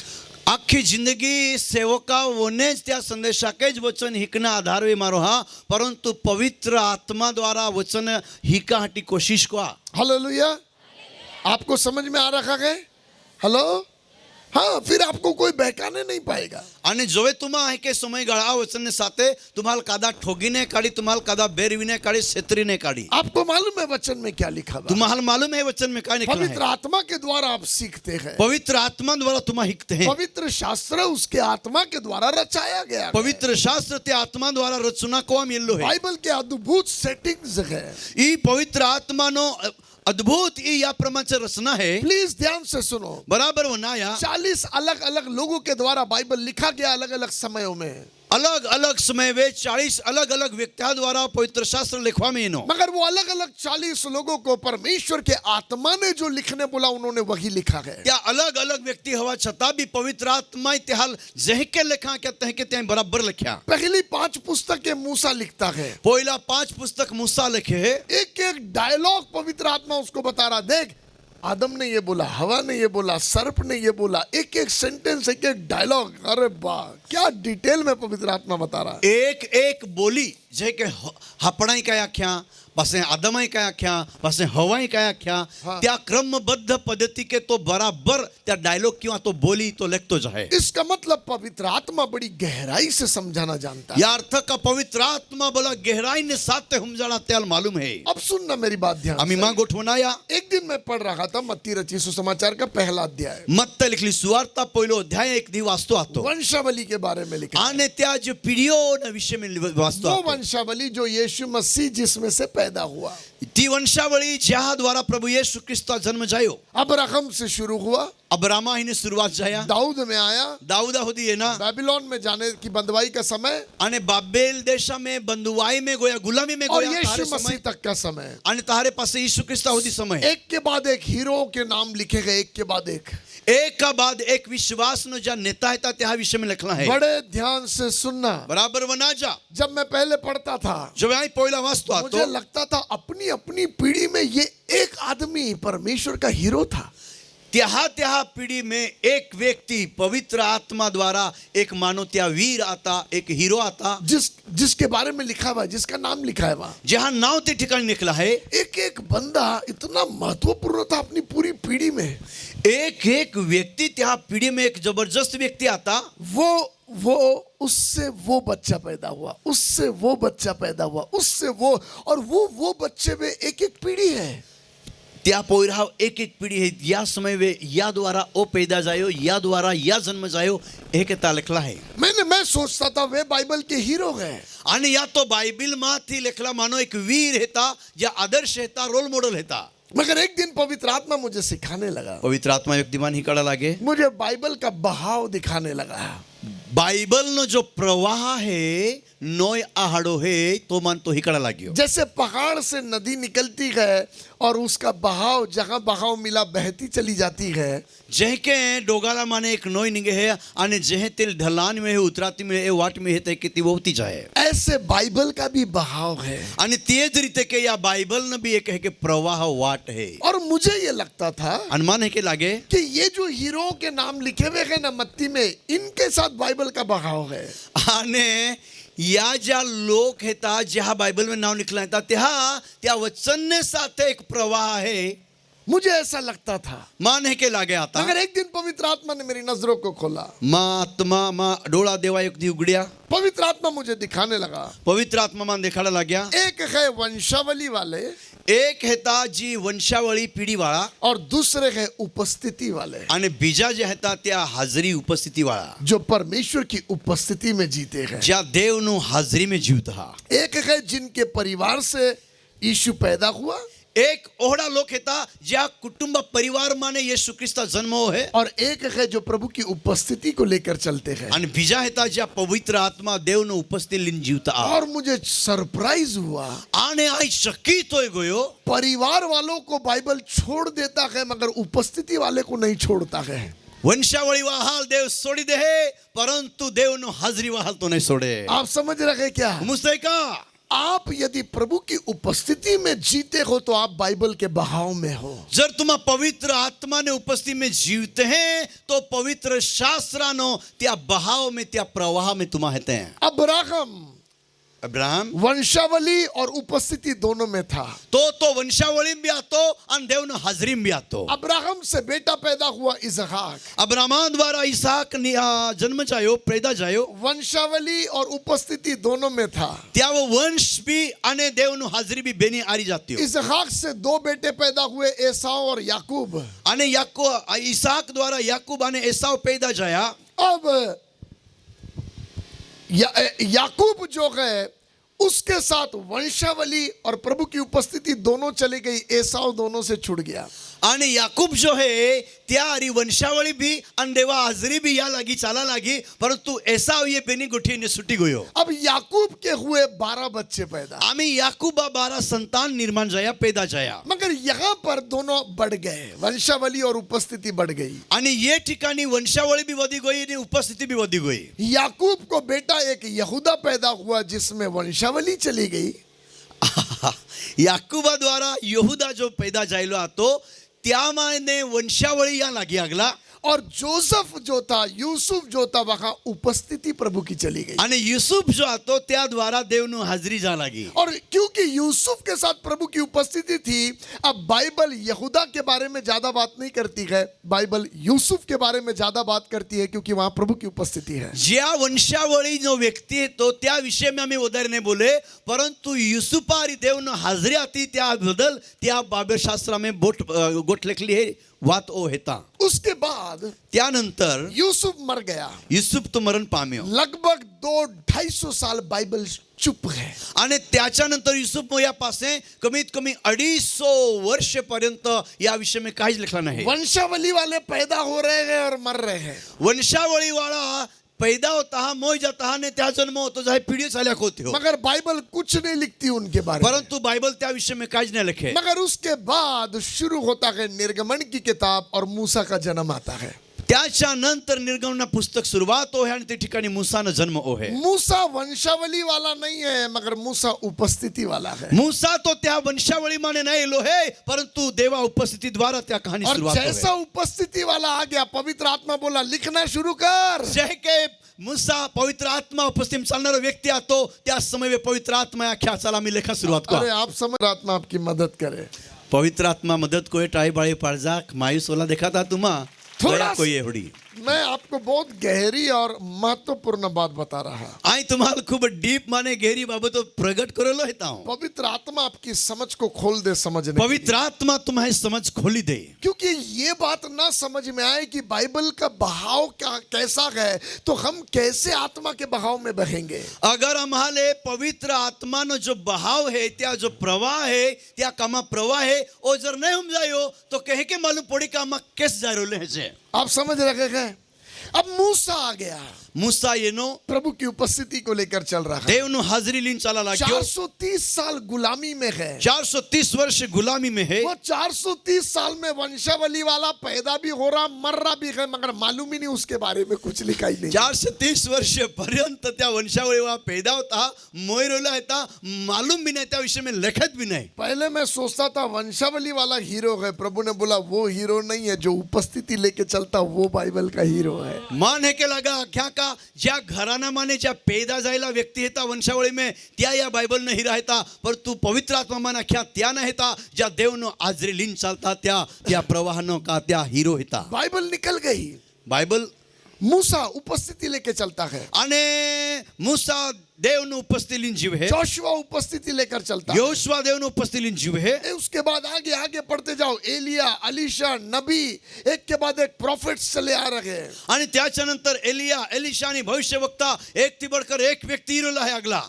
आखी जिंदगी सेवका वनेज त्या संदेशाके ज वचन हिकना आधारवे मारो हा, परंतु पवित्र आत्मा द्वारा वचन हिका हटी कोशिश को। हालेलुया, आपको समझ में आ रखा है? हेलो, हाँ, फिर आपको कोई बहकाने नहीं पाएगा। आणि जोवे तुम्हा आहे के समय गळा वचन ने साथे तुम्हाल कादा ठोगीने काढी, तुम्हाल कादा बेरविने काढी, सेत्रीने काढी। आपको मालूम है वचन में क्या लिखा हुआ? तुम्हाल मालूम है वचन में क्या लिखा पवित्र है? आत्मा के द्वारा आप सीखते हैं। पवित्र आत्मा द्वारा तुम्हा हिकते हैं। पवित्र शास्त्र उसके आत्मा के द्वारा रचाया गया है। पवित्र शास्त्र ते आत्मा द्वारा रचना को मिल्लो है। बाइबल के अद्भुत सेटिंग्स है। ई पवित्र आत्मा नो अद्भुत ई या प्रमाण रचना है। प्लीज ध्यान से सुनो, बराबर वनाया 40 अलग अलग लोगों के द्वारा बाइबल लिखा गया अलग अलग समयों में, अलग अलग समय वे 40 अलग अलग व्यक्तियों द्वारा पवित्र शास्त्र लिखवा में इनो, मगर वो अलग अलग 40 लोगों को परमेश्वर के आत्मा ने जो लिखने बोला उन्होंने वही लिखा है। त्या अलग अलग व्यक्ति हवा छता भी पवित्र आत्मा त्याल जहके लिखा क्या तहके त्या बराबर लिखा। पहली 5 पुस्तकें मूसा लिखता है, पहिला 5 पुस्तक मूसा लिखे है। एक एक डायलॉग पवित्र आत्मा उसको बता रहा, देख आदम ने ये बोला, हवा ने ये बोला, सर्प ने ये बोला, एक एक सेंटेंस, एक एक डायलॉग। अरे वाह, क्या डिटेल में पवित्र आत्मा बता रहा है। एक एक बोली जे के हपड़ाई का आख्या पासे आदमाई काय आख्या पासे हवाई काय आख्या हाँ. त्या क्रमबद्ध पद्धति के तो बराबर त्या डायलॉग किंवा तो बोली तो लिखतो जाए. इसका मतलब पवित्र आत्मा बड़ी गहराई से समझाना जानता है. या अर्थ का पवित्र आत्मा बोला गहराई ने साथ हम जाना त्याल मालूम है. अब सुनना मेरी बात ध्यान आम्ही से. मां गोठवणाया एक दिन मैं पढ़ रहा था मत्ती रचित सुसमाचार का पहला अध्याय. मत्त लिखली सुवार्ता पहिलो अध्याय एक दी वाचतो आतो वंशावली के बारे में लिखा है. आणि त्या जे पिढियो ना विषय में वाचतो वो आतो. वंशावली जो यीशु मसीह जिसमें से पैदा हुआ. ती वंशावळी ज्या द्वारा प्रभु येशू ख्रिस्ता जन्म जायो. अब्राहम से शुरू हुआ, अब्रामा हिने सुरुवात जाया, दाऊद में आया, दाऊदा होती है ना, बेबीलोन में जाने की बंदवाई का समय, आणि बाबेल देशा में बंधुवाई में गोया, गुलामी में और गोया, यीशु तारे मसीह समय तक का समय. आणि तारे पासे यीशु ख्रिस्ता होती समय. एक के बाद एक हीरो के नाम लिखे गए, एक के बाद एक का बाद एक विश्वास न ज्या नेता है त्या विषय में लिखला है. बड़े ध्यान से सुनना. बराबर वना जा. जब मैं पहले पढ़ता था जो आई पहिला वाचतो मुझे आतो लगता था अपनी अपनी पीढ़ी में ये एक आदमी परमेश्वर का हीरो था. त्या पीढ़ी में एक व्यक्ति पवित्र आत्मा द्वारा एक मानो त्या वीर आता, एक हीरो आता, जिसके बारे में लिखा हुआ है, जिसका नाम लिखा है वहां. जहां नाव ते ठिकाणी निकला है. एक एक बंदा इतना महत्वपूर्ण था अपनी पूरी पीढ़ी में. एक एक व्यक्ति त्या पीढ़ी में एक जबरदस्त व्यक्ति आता. वो उससे वो बच्चा पैदा हुआ, उससे वो बच्चा पैदा हुआ, उससे वो, और वो बच्चे में एक एक पीढ़ी है. त्या पोयराव एक एक पीढ़ी है. या समय वे या द्वारा ओ पैदा जायो, या द्वारा या जन्म जायो, एक ता लिखला है. मैं सोचता था वे बाइबल के हीरो हैं. आणि या तो बाइबिल माथी लिखला मानो एक वीर हेता, या आदर्श हेता, रोल मॉडल हेता. मगर एक दिन पवित्र आत्मा मुझे सिखाने लगा, पवित्र आत्मा व्यक्तिमान ही कड़ा लागे. मुझे बाइबल का बहाव दिखाने लगा. बाइबल नो जो प्रवाह है नोय आहाड़ो है तो मन तो ही कड़ा लागियो. जैसे पहाड़ से नदी निकलती है और उसका बहाव जहां बहाव मिला बहती चली जाती है. जेके डोगाला माने एक नोय निगे है आणि जेहे तेल ढलान में है उतराती में है वाट में है ते किती वोती जाए. ऐसे बाइबल का भी बहाव है. आणि तेज रीते के या बाइबल न भी एक है के प्रवाह वाट है. और मुझे ये लगता था अनुमान है के लागे कि ये जो हीरो के नाम लिखे हुए हैं ना मत्ती में, इनके साथ बाइबल का बहाव है. आणि या ज्या लोक हेता ज्या बाइबल में नाव निकला हेता त्या वचन साथ एक प्रवाह है. मुझे ऐसा लगता था. मान है के लागे आता. मगर एक दिन पवित्र आत्मा ने मेरी नजरों को खोला. माँ आत्मा माँ डोळा देवा एक दी उघड्या. पवित्र आत्मा मुझे दिखाने लगा. पवित्र आत्मा मान देखाड़ा लाग्या. एक है वंशावली वाले, एक हेता जी वंशावळी पिढी वाळा, और दूसरे है उपस्थिति वाले, आणि बीजा जे हेता त्या हाजरी उपस्थिती वाळा, जो परमेश्वर की उपस्थिति में जीते हैं. ज्या देव नु हाजरी में जीवत हा. एक है जिनके परिवार से यीशु पैदा हुआ, एक ओहड़ा लोक हेता ज्या कुटुंब परिवार माने येशू ख्रिस्ता जन्म हो है, और एक है जो प्रभु की उपस्थिति को लेकर चलते हैं. आणि बीजा हेता ज्या पवित्र आत्मा देव नु उपस्थिती लिन जीवता. और मुझे सरप्राइज हुआ, आणि आई शकीत होय गयो. परिवार वालों को बाइबल छोड़ देता है मगर उपस्थिति वाले को नहीं छोड़ता है. वंशावळी वाहाल देव सोडी दे है, परंतु देव नु हाजरी वाहाल तो नहीं सोडे. आप समझ रहे हैं क्या? मुझसे का आप यदि प्रभु की उपस्थिति में जीते हो तो आप बाइबल के बहाव में हो. जर तुम्हा पवित्र आत्मा ने उपस्थिति में जीवते हैं तो पवित्र शास्त्रानो त्या बहाव में त्या प्रवाह में तुम्हा हेते हैं. अब्राहम वंशावली और उपस्थिति दोनों में था. तो वंशावळी भी आतो आणि देव न हाजरी भी आतो. अब्राहम से बेटा पैदा हुआ इसहाक. अब्राहमा द्वारा इसहाक जन्म जायो, पैदा जायो. वंशावली और उपस्थिति दोनों में था. त्या वो वंश भी आणि देव न हाजरी भी बेनी आरी जाती हो. इसहाक से दो बेटे पैदा हुए, एसाव और याकूब. आणि इसहाक द्वारा याकूब आणि एसाव पैदा जाया. अब याकूब जो है उसके साथ वंशावली और प्रभु की उपस्थिति दोनों चली गई. एसाव दोनों से छूट गया. आणि याकूब जो है त्या आरी वंशावळी भी आणि देवा हाजरी भी या लागी चाला लागी, परंतु एसाव ये बेनी गुठी ने सुटी गयो. अब याकूब के हुए 12 बच्चे पैदा. आम्ही याकूबा 12 संतान निर्माण जाया, पैदा जाया. मगर यहाँ पर दोनों बढ़ गए, वंशावली और उपस्थिति बढ़ गई. आणि ये ठिकाणी वंशावळी भी वधी गई आणि उपस्थिती भी वधी गई. याकूब को बेटा एक यहूदा पैदा हुआ जिसमें वंशावली चली गई. याकूबा द्वारा यहूदा जो पैदा जायलो आतो त्यामाने वंशावळी या लागी लागला. और जोसेफ जो था, यूसुफ जो था, वहां उपस्थिति प्रभु की चली गई। आणि युसुफ जो હતો त्या द्वारा देवनु हाजरी जा लागी। और क्योंकि यूसुफ के साथ प्रभु की उपस्थिति थी, अब बाइबल यहूदा के बारे में ज्यादा बात नहीं करती है, बाइबल यूसुफ के बारे में ज्यादा बात करती है, क्योंकि वहां प्रभु की उपस्थिति है। ज्या वंशावळी जो व्यक्ती तो त्या विषय में आम्ही उदाहरण नाही बोले, परंतु युसुफारी देवनु हाजरी आती त्या बदल त्या बाइबल शास्त्रा में गोठ लिखली है वात ओ हेता। उसके बाद त्यानंतर यूसुफ मर गया। युसुफ तो मरण पाम्यो लगभग 200-250 साल बाइबल चुप है। आणि त्याच्यानंतर युसुफ यापासे कमीत कमी 250 वर्षपर्यंत या विषय में काहीच लिखला नाही। वंशावली वाले पैदा हो रहे हैं और मर रहे हैं। वंशावळी वाला पैदा होता हा, मोय जाता हा ने त्या जन्म होतो जाय पीढ़ी चाल्या होते हो, मगर बाइबल कुछ नहीं लिखती उनके बारे में। परंतु बाइबल त्या विषय में काहीच नाही लिखे। मगर उसके बाद शुरू होता है निर्गमन की किताब और मूसा का जन्म आता है। त्याच्यानंतर निर्गमन पुस्तक सुरुवात हो है आणि त्या ठिकाणी मूसानं जन्म हो है। मूसा वंशावली वाला नहीं है, मगर मूसा उपस्थिति वाला है। मूसा तो त्या वंशावळी माने नाही लो है, परंतु देवा उपस्थिति द्वारा त्या कहानी और सुरुवात हो है। जैसा उपस्थिति वाला आ गया, पवित्र आत्मा बोला लिखना शुरू कर। जय के मूसा पवित्र आत्मा उपस्थित चालणारा व्यक्ती आतो, त्या समय पवित्र आत्मा या ख्याचाला मी लेखा सुरुवात अरे कर। आप समझ, आत्मा आपकी मदद करे। पवित्र आत्मा मदत को टाई बाळी पाळजाक मायूस होला देखा था तुम्हा थोड़ा थोड़ा कोई एवढी। मैं आपको बहुत गहरी और महत्वपूर्ण बात बता रहा। आई तुम्हाला खूप डीप माने गहरी बाबत प्रगट करेलो हेता हूं। पवित्र आत्मा आपकी समझ को खोल दे समझने। पवित्र आत्मा तुम्हारी समझ खोली दे, क्योंकि ये बात ना समझ में आए कि बाइबल का बहाव क्या कैसा है, तो हम कैसे आत्मा के बहाव में बहेंगे। अगर आम्हाला पवित्र आत्मानो जो बहाव है, त्या जो प्रवाह है, त्या कामा प्रवाह है ओ जर नहीं हम जायो तो कहे के मालूम पड़ी का हम कैसे जा रहे हैं। आप समझ रहे हैं। अब मूसा आ गया, मूसा येनो प्रभु की उपस्थिति को लेकर चल रहा है। देवनु हाजरी लीन चला लाग्यो। 430 साल गुलामी में है। 430 वर्ष गुलामी में है। वो 430 साल में वंशावली वाला पैदा भी हो रहा, मर रहा भी है, मगर मालूम ही नहीं, उसके बारे में कुछ लिखा ही नहीं। 430 वर्ष पर्यंत त्या वंशावळी पैदा होता, मोयरोला होता, मालूम भी नहीं, त्या विषय में लिखत भी नहीं। पहले मैं सोचता था वंशावली वाला हीरो है, प्रभु ने बोला वो हीरो नहीं है, जो उपस्थिति लेके चलता वो बाइबल का हीरो है। मान है के लगा क्या का ज्या घराना माने ज्या पैदा जायला व्यक्ती हेता वंशावळी में त्या या बाइबल नहीं रहता, पर तू पवित्र आत्मा माना क्या त्या न हेता, ज्या देवनो आजरी लीन चालता त्या प्रवाहनो का त्या हीरो हेता। बाइबल निकल गई। बाइबल मूसा उपस्थिति लेके चलता है, अने मूसा देवनो उपस्थिति लीन जीव है। जोशुआ उपस्थिति लेकर चलता है। योशुआ देवनो उपस्थिति लीन जीव है। उसके बाद आगे आगे पढ़ते जाओ, एलिया, अलीशा, नबी, एक के बाद एक प्रॉफिट्स चले आ रहे हैं। आणि त्याच्यानंतर एलिया, एलिशा आणि भविष्यवक्ता एक ती बढ़कर एक व्यक्ती हिरोला है अगला।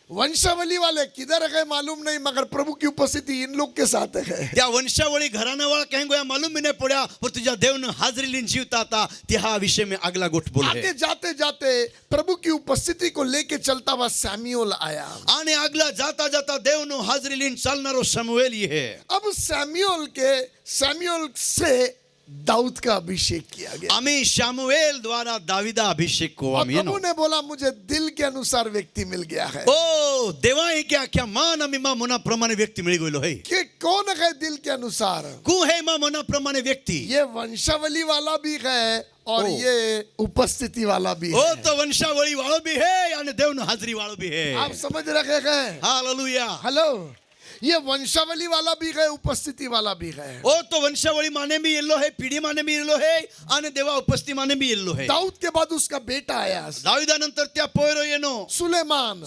वंशावली वाले किधर गए मालूम नहीं, मगर प्रभु की उपस्थिति इन लोग के साथ है। त्या वंशावळी घराण्यावाळा कहेंगे या मालूम भी नहीं पड़ा, पर तुझ्या देवनं हाजरी लीन जीवता था त्या विषय में अगला गोठ बोल आगे है। जाते जाते प्रभु की उपस्थिति को लेके चलता हुआ सैमुएल आया। आणि अगला जाता जाता देवनो हाजरी लीन चालणारो शमूएल ही है। अब सैमुएल से दाऊद का अभिषेक किया गया। आम्ही शमूएल द्वारा दाविदा अभिषेक को और आम्ही प्रभु ने बोला मुझे दिल के अनुसार व्यक्ति मिल गया है। ओ देवा है क्या क्या मान आम्ही मा मना प्रमाणे व्यक्ती मिली गेलो है। कि कौन है दिल के अनुसार? कु है मा मना प्रमाणे व्यक्ती? ये वंशावली वाला भी है और ओ। ये उपस्थिति वाला भी ओ है। तो वंशावळी वाळो भी है आणि देवनो हाजरी वाळो भी है। आप समझ रहे हैं? हालेलुया। हेलो, ये वंशावली वाला भी है, उपस्थिति वाला भी है। ओ तो वंशावळी माने भी येल्लो है, पिढी माने भी येल्लो है आणि देवा उपस्थिती माने भी येल्लो है। दाऊद के बाद उसका बेटा आया दाविदानंतर त्या पोयरो येनो सुलेमान।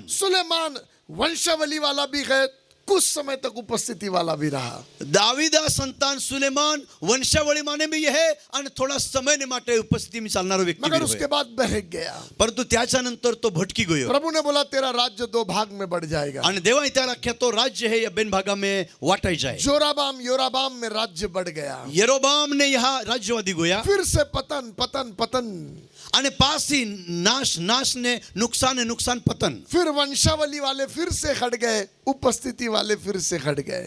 सुलेमान वंशावली वाला भी है, कुछ समय तक उपस्थिति वाला भी रहा। दाविदा संतान सुलेमान वंशावळी माने भी है आणि थोडा समय ने माटे उपस्थिती में चालणारा व्यक्ती मगर भी उसके है। बाद बहक गया। परंतु त्याच्यानंतर तो भटकी गयो प्रभु ने बोला तेरा राज्य 2 भाग में बढ़ जाएगा। आणि देवा त्याला क्या तो राज्य है या बेन भागा में वाटाई जाए। योराबाम में राज्य बढ़ गया। यरोबाम ने यहाँ राज्यवादी गोया, फिर से पतन। आणि पासी नाश ने नुकसान पतन। फिर वंशावली वाले फिर से हट गए, उपस्थिति वाले फिर से हट गए।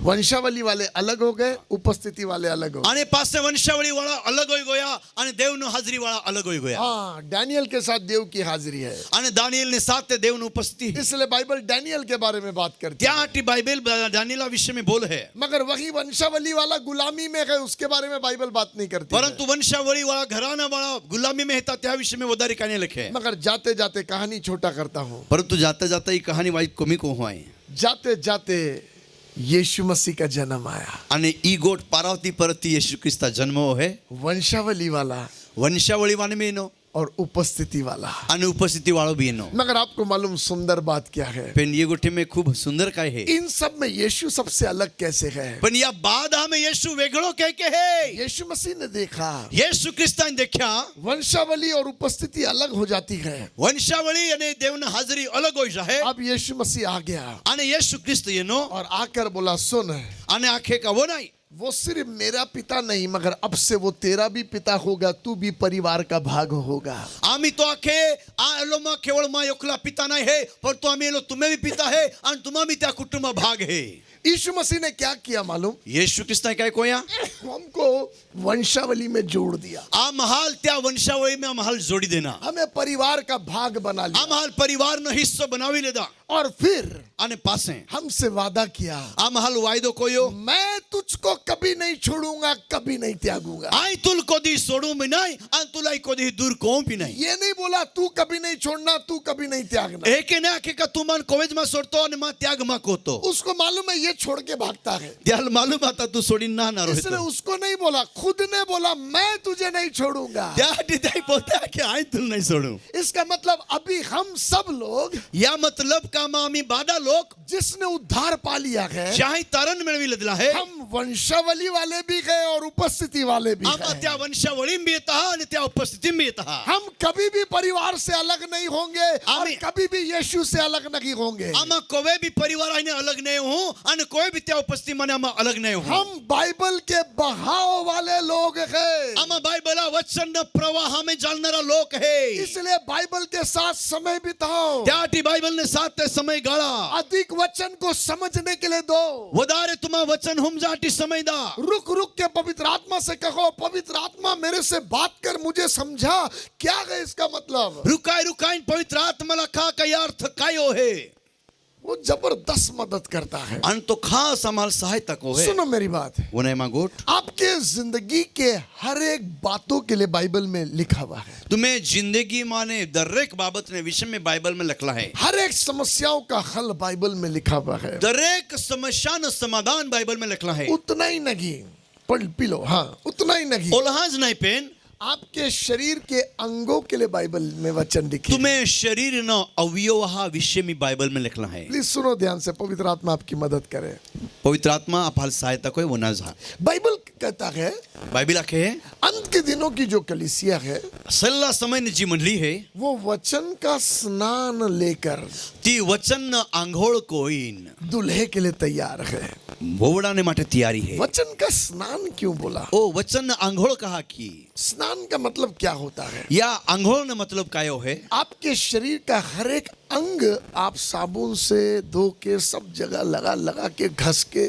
वंशावली वाले अलग हो गए, उपस्थिति वाले अलग हो गए। અને પાસે વંશાવળી વાળા અલગ હોઈ ગયા અને દેવનો હાજરી વાળા અલગ હોઈ ગયા हाँ, डैनियल के साथ देव की हाजिरी है, અને દાનિયેલની સાથે દેવની ઉપસ્થિતિ इसलिए बाइबल डैनियल के बारे में बात करती है। ત્યાં આટી બાઇબલ દાનિયેલા વિશે में बोल है मगर वही वंशावली वाला गुलामी में है, उसके बारे में बाइबल बात नहीं करती है। પરંતુ વંશાવળી વાળા ઘરાના વાળા ગુલામી में હતા त्या વિશે में વધારે કાને લખે मगर जाते जाते कहानी छोटा करता हूँ, પરંતુ જાતે જાતે એ કહાની વાળી કોમિકો હોય जाते जाते यीशु मसीह का जन्म आया। અને ઈ ગોટ પાર્વતી પરથી યેશુ ખ્રિસ્તા જન્મો હે वंशावली वाला વંશાવળી વાને મેનો और उपस्थिति वाला। અને ઉપસ્થિતિ વાળો બી એનો मगर आपको मालूम सुंदर बात क्या है, પણ ये गोठे में खूब सुंदर काय है इन सब में यीशु सबसे अलग कैसे है? પણ યા બાદ હમે યેશુ વેગળો કહે કે હે यीशु मसीह ने देखा યેશુ ખ્રિસ્તાને દેખ્યા वंशावली और उपस्थिति अलग हो जाती है। વંશાવળી અને દેવની હાજરી અલગ હોઈ જાય अब यीशु मसीह आ गया અને યેશુ ખ્રિસ્ત એનો और आकर बोला, सुन, અને આખે કવો નહીં वो सिर्फ मेरा पिता नहीं, मगर अब से वो तेरा भी पिता होगा, तू भी परिवार का भाग होगा। आम्ही तो आखे आ एलोमा केवळ मा एकला पिता नाही है पर तो आम्ही एलो तुम्ही भी पिता है आणि तुम्हा भी त्या कुटुंबा भाग है यीशु मसीह ने क्या किया मालूम? येशू ख्रिस्ताने काय कोया हमको वंशावली में जोड़ दिया, आ महाल त्या वंशावळी में महाल जोड़ी देना हमें परिवार का भाग बना आ लिया महाल परिवार नो हिस्सो बनावी लेदा और फिर અને पासे हमसे वादा किया, आ महाल वायदो कोयो मैं तुझको कभी नहीं छोड़ूंगा, कभी नहीं त्यागूंगा। आई तुल कोदी सोडू भी नहीं आणि तुला कोदी दूर कोम भी नहीं ये नहीं बोला तू कभी नहीं छोड़ना, तू कभी नहीं त्यागना। एके ने आखे का तू मन कोवेज मा सोडतो आणि मा त्याग मा कोतो उसको मालूम है ये छोड़ के भागता है, त्याला मालूम आता तू सोडी ना ना इसलिए रोहितो उसको नहीं बोला, खुद ने बोला मैं तुझे नहीं छोड़ूंगा। त्या डिदाई बोलता की आई तुल नहीं सोडू इसका मतलब अभी हम सब लोग या मतलब का आम्ही बाडा लोक जिसने उद्धार पा लिया है, शाही तारण मिळवी लेदला है हम वंशावली वाले भी गए और उपस्थिति वाले भी आम्हा गए। त्या वंशावळी भी येत आहा आणि त्या उपस्थिती भी येत आहा हम कभी भी परिवार से अलग नहीं होंगे और आमीन। कभी भी यीशु से अलग नहीं होंगे। आम्हा कोवे भी परिवार आहे अलग नहीं हूं आणि कोई भी त्या उपस्थिती माने आम्हा अलग नहीं हूं हम बाइबल के बहाव वाले लोग हैं, आम्हा बायबला वचन प्रवाह में चालणारा लोक है इसलिए बाइबल के साथ समय बिताओ, त्याटी बायबल ने साथ ते समय गाळा अधिक वचन को समझने के लिए दो। वदारे तुम्हा वचन हुमजाटी समय दा रुक रुक के पवित्र आत्मा से कहो, पवित्र आत्मा मेरे से बात कर, मुझे समझा क्या है इसका मतलब। रुकाय रुकाय पवित्र आत्माला का काय अर्थ काय हो है वो जबरदस्त मदद करता है। आणि तो खास आम्हाला सहायता को है सुनो मेरी बात, उन्हें मागोट आपके जिंदगी के हर एक बातों के लिए बाइबल में लिखा हुआ है। तुम्हें जिंदगी माने दरेक बाबत ने विषय में बाइबल में लिखला है हर एक समस्याओं का हल बाइबल में लिखा हुआ है। दरेक समस्या न समाधान बाइबल में लिखला है उतना ही नहीं, पढ़ पी लो, हाँ उतना ही नहीं, ओलहाज नहीं पेन आपके शरीर के अंगों के लिए बाइबल में वचन लिखे। तुम्हें शरीर न अवयव हा विषय में बाइबल में लिखला है प्लीज सुनो ध्यान से, पवित्र आत्मा आपकी मदद करे। पवित्र आत्मा आपहाल सहायता कोई वो ना जा बाइबल कहता है बाइबल आखे है अंत के दिनों की जो कलीसिया है सल्ला समय ने जी मंडली है वो वचन का स्नान लेकर ती वचन न आंघोळ कोईन दूल्हे के लिए तैयार है। भोवडाने माटे तैयारी है वचन का स्नान क्यों बोला? ओ वचन न आंघोळ कहा की स्नान का मतलब क्या होता है? या आंघोळ न मतलब कायो है आपके शरीर का हर एक अंग आप साबुन से धो के सब जगह लगा लगा के घस के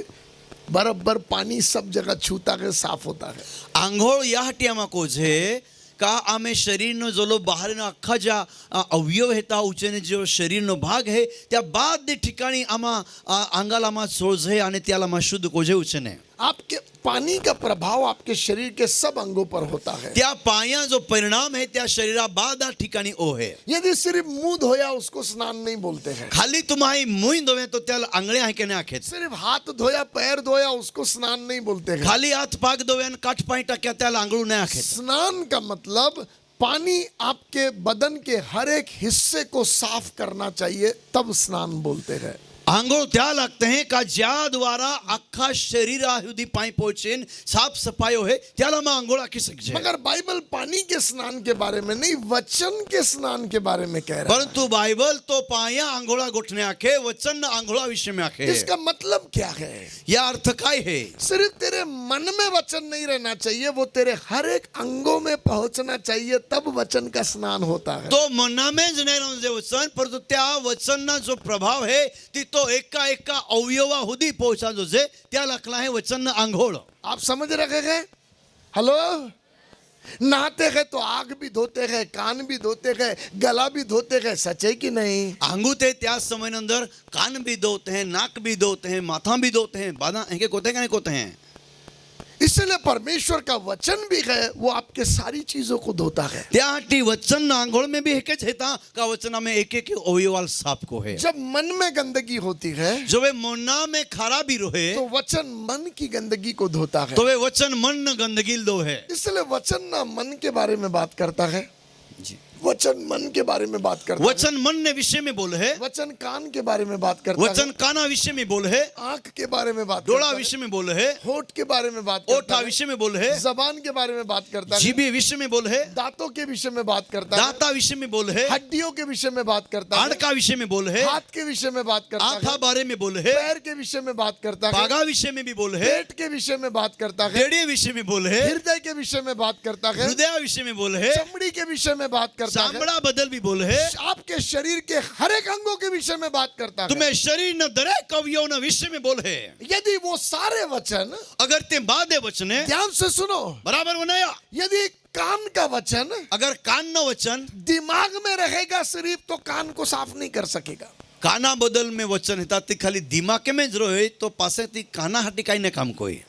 बराबर पानी सब जगह छूता के साफ होता है। आंघोळ या हटियामा को जे का आमे शरीर नो जोलो बाहर नो अख्खा ज्या अवयव हेता उचेने जो शरीर नो भाग है त्या बाद ठिकाणी आमा अंगाला मा सोळझे आणि त्याला मा शुद्ध कोजे उचेने आपके पानी का प्रभाव आपके शरीर के सब अंगों पर होता है। त्या पाया जो परिणाम है त्या शरीरा बाद ठिकाणी ओ है यदि सिर्फ मुंह धोया उसको स्नान नहीं बोलते हैं। खाली तुम्हारी मुंह धोवे तो त्याला आंगळे आहे की नाही आखेत सिर्फ हाथ धोया पैर धोया उसको स्नान नहीं बोलते हैं। खाली हात पाक धोवे आणि काठ पाय टाक्या त्याला आंघोळ नाही आखेत स्नान का मतलब पानी आपके बदन के हर एक हिस्से को साफ करना चाहिए, तब स्नान बोलते हैं। आंघोळ त्या लागते हैं का ज्या द्वारा अख्खा शरीर आहुदी पाई पहुंचेन साफ सफाई हो है त्याला मग आंघोळ आखी सकते मगर बाइबल पानी के स्नान के बारे में नहीं, वचन के स्नान के बारे में कह रहा है। परंतु बाइबल तो पाया आंघोळा गोठणे आखे वचन आंघोळा विषय में आखे इसका मतलब क्या है? या अर्थ काय है सिर्फ तेरे मन में वचन नहीं रहना चाहिए, वो तेरे हर एक अंगों में पहुंचना चाहिए, तब वचन का स्नान होता है। तो मना में ज नाही राहून जे वचन परंतु त्या वचनना जो प्रभाव है ती तो तो एका अवयवा हुदी पोहोचाजो जे त्या लखला है वचन आंघोळ. आप समझ रहे हैं? हेलो, नहाते हैं तो आग भी धोते हैं, कान भी धोते हैं, गला भी धोते हैं, सच है कि नहीं? आंगूते त्या समय अंदर कान भी धोते हैं, नाक भी धोते हैं, माथा भी धोते हैं, बादा है कोते हैं, कोते हैं. इसलिए परमेश्वर का वचन भी है, वो आपके सारी चीजों को धोता है. त्यासाठी वचन आंघोळ में भी एकच हेता का वचना में एक अवयवाल साफ को है. जब मन में गंदगी होती है जो वे मना में खराबी रोहे तो वचन मन की गंदगी को धोता है. तो वे वचन मन न गंदगी दो है. इसलिए वचन ना मन के बारे में बात करता है, वचन मन के बारे में बात करता है. वचन मन ने विषय में बोल है, वचन कान के बारे में बात करता वचन काना विषय में बोल है, आंख के बारे में बात डोळा करता विषय में बोल है, होठ के बारे में बात करता ओठा है, विषय में बोल है, जबान के बारे में बात करता है, जीभी विषय में बोल है, दांतों के विषय में बात करता है, दाता विषय में बोल है, हड्डियों के विषय में बात करता है, हाड़का विषय में बोल है, हाथ के विषय में बात करता आथा है, बारे में बोल है, पैर के विषय में बात करता है, पागा विषय में भी बोल है, पेट के विषय में बात करता है, पेड़े विषय में बोल है, हृदय के विषय में बात करता है, हृदय विषय में बोल है, चमड़ी के विषय में बात करता है, चामड़ा बदल भी बोल है, आपके शरीर के हर एक अंगों के विषय में बात करता है. तुम्हें शरीर न दरेक अवयव न विषय में बोल है. यदि वो सारे वचन, अगर ते बादे वचन है ध्यान से सुनो, बराबर बनाया, यदि कान का वचन अगर कान न वचन दिमाग में रहेगा सिर्फ, तो कान को साफ नहीं कर सकेगा. काना बदल में वचन है ती खाली दिमाग में ज रोए तो पासे ती काना हाटी काही नाही काम कोई.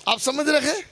आप समझ रहे हैं?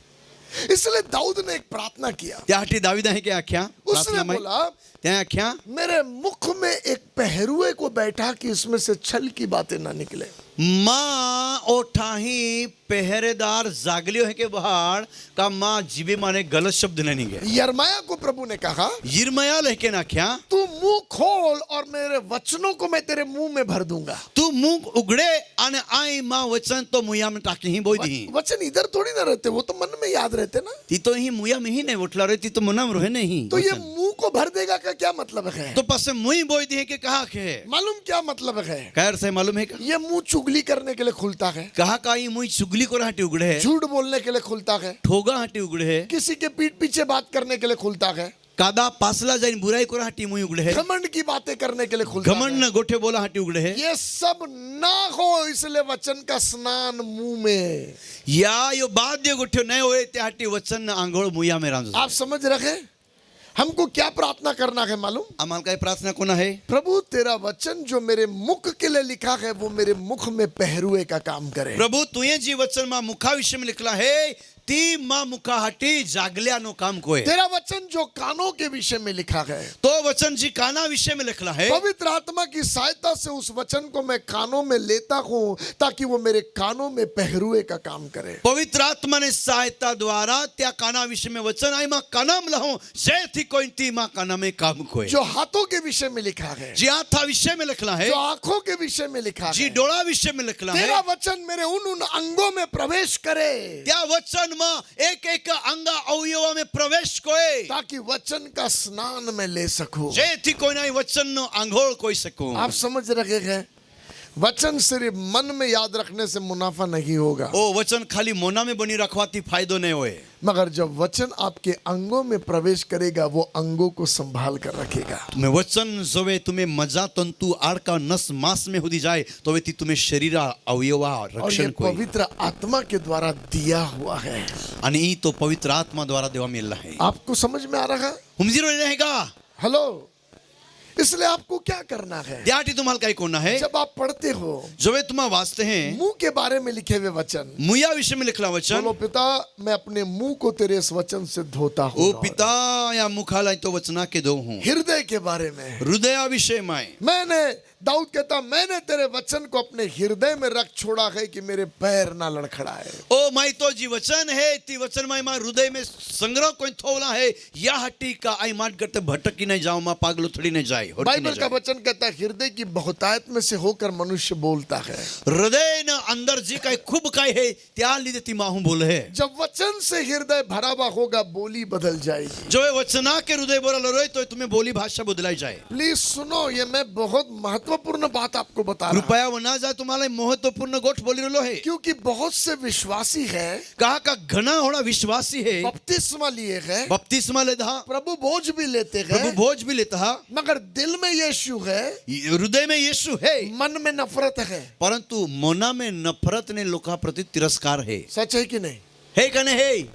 इसलिए दाऊद ने एक प्रार्थना किया. त्यासाठी दावीद आहे की आख्या उसने बोला, त्या आख्या मेरे मुख में एक पहरुए को बैठा कि इसमें से छल की बातें ना निकले. माँ ओठाही पहरेदार जागलियो है के बहार का माँ जीवे माने गलत शब्द नहीं गए. यिर्मयाह को प्रभु ने कहा, यिर्मयाह लेके ना क्या तू मुंह खोल और मेरे वचनों को मैं तेरे मुंह में भर दूंगा. तू मुंह उगड़े आने आई माँ वचन तो मुया में टाकी ही बोई दी. वचन इधर थोड़ी ना रहते, वो तो मन में याद रहते ना. ती तो ही मुया में ही नहीं उठला रही, ती तो मना में रोहे नहीं. तो ये मुंह को भर देगा का क्या मतलब है? तो पासे मुई बोई दी है कि कहा के मालूम क्या मतलब है? खैर से मालूम है का ये मुंह चुगली करने के लिए खुलता है, कहा का ये मुई चुगली को हाटी उगड़े है, झूठ बोलने के लिए खुलता है, ठोगा हाटी उगड़े है, किसी के पीठ पीछे बात करने के लिए खुलता है, कादा पासला जाइन बुराई को हाटी मुई उगड़े है, घमंड की बातें करने के लिए खुलता है. घमंड न गोठे बोला हाटी उगड़े है. ये सब ना हो, इसलिए वचन का स्नान मुंह में. या यो बाध्य गोठे नहीं होए ते हाटी वचन आंघोळ मुया में रांजो. आप समझ रहे? हमको क्या प्रार्थना करना है मालूम? आम्हाला काय प्रार्थना कोणा है? प्रभु तेरा वचन जो मेरे मुख के लिए लिखा है वो मेरे मुख में पहरुए का काम करे. प्रभु तुये जी वचन मा मुखा विषय में लिखला है ती माँ मुखा हाटी जागल्या नो काम कोय. तेरा वचन जो कानों के विषय में लिखा है, तो वचन जी काना विषय में लिखला है. पवित्र आत्मा की सहायता से उस वचन को मैं कानों में लेता हूँ ताकि वो मेरे कानों में पहरुए का काम करे. पवित्र आत्मा ने सहायता द्वारा त्या काना विषय में वचन आई माँ काना में लहूं जय थी कोई ती माँ काना में काम कोय. जो हाथों के विषय में लिखा है, जी आथा विषय में लिखला है, जो आंखों के विषय में लिखा जी है, डोळा विषय में लिखला है. तेरा वचन मेरे उन अंगों में प्रवेश करे त्या वचन मा एक एक अंगा अवयवा में प्रवेश कोय ताकि वचन का स्नान मैं ले सकूं. जय थी कोई नहीं वचन नो आंघोळ कोई सकूं. आप समझ रहे हैं? वचन सिर्फ मन में याद रखने से मुनाफा नहीं होगा, ओ वचन खाली मोना में बनी रखवाती फायदो नहीं होए. मगर जब वचन आपके अंगों में प्रवेश करेगा वो अंगों को संभाल कर रखेगा. तुम्हें वचन जोवे तुम्हें मजा तंतु आड़का नस मास में होदी जाए तो वे ती तुम्हें शरीरा अवयवा और ये रक्षण कोई. पवित्र आत्मा के द्वारा दिया हुआ है. आणि ई तो पवित्र आत्मा द्वारा देवा मिलला है. आपको समझ में आ रहा है? हुमजीरो रहेगा. हेलो, इसलिए आपको क्या करना है? त्याटी तुम्हाला काय कोणा है? जब आप पढ़ते हो, जोवे तुम्हा वाचते हैं मुंह के बारे में लिखे हुए वचन, मुया विषय में लिखला वचन. बोलो पिता मैं अपने मुंह को तेरे इस वचन से धोता ओ हूँ. पिता या मुखाला तो वचना के दो हूँ. हृदय के बारे में हृदया विषय में मैंने, दाऊद कहता मैंने तेरे वचन को अपने हृदय में रख छोड़ा है कि मेरे पैर ना लड़खड़ाए. ओ माई तो जी वचन है ती वचन माई मा हृदय में संग्रह कोई थोला है या हट्टी का आई माट करते भटकी नहीं जाओ माँ पागलो थोड़ी नहीं जाए. बाइबल का वचन कहता है हृदय की बहुतायत में से होकर मनुष्य बोलता है. हृदय न अंदर जी काय खूब काय है त्या लीधे ती माहू बोल है. जब वचन से हृदय भरा हुआ होगा बोली बदल जाएगी. जो वचना के हृदय बोला रोए तो तुम्हें बोली भाषा बदलाई जाए. प्लीज सुनो, ये मैं बहुत महत्वपूर्ण बात आपको बता रहा हूं. कृपया वना जाए तुम्हाला महत्वपूर्ण गोष्ट बोली रलो है. क्योंकि बहुत से विश्वासी है कहा का घना होना विश्वासी है, बपतिस्मा लिए है, बपतिस्मा लेता, प्रभु भोज भी लेते प्रभु हैं, भोज भी लेता, मगर दिल में यीशु है, हृदय में येशू है, मन में नफरत है। परंतु मनामध्ये नफरत ने लोकांप्रती तिरस्कार है. सच है कि नहीं? हे का नाही हे?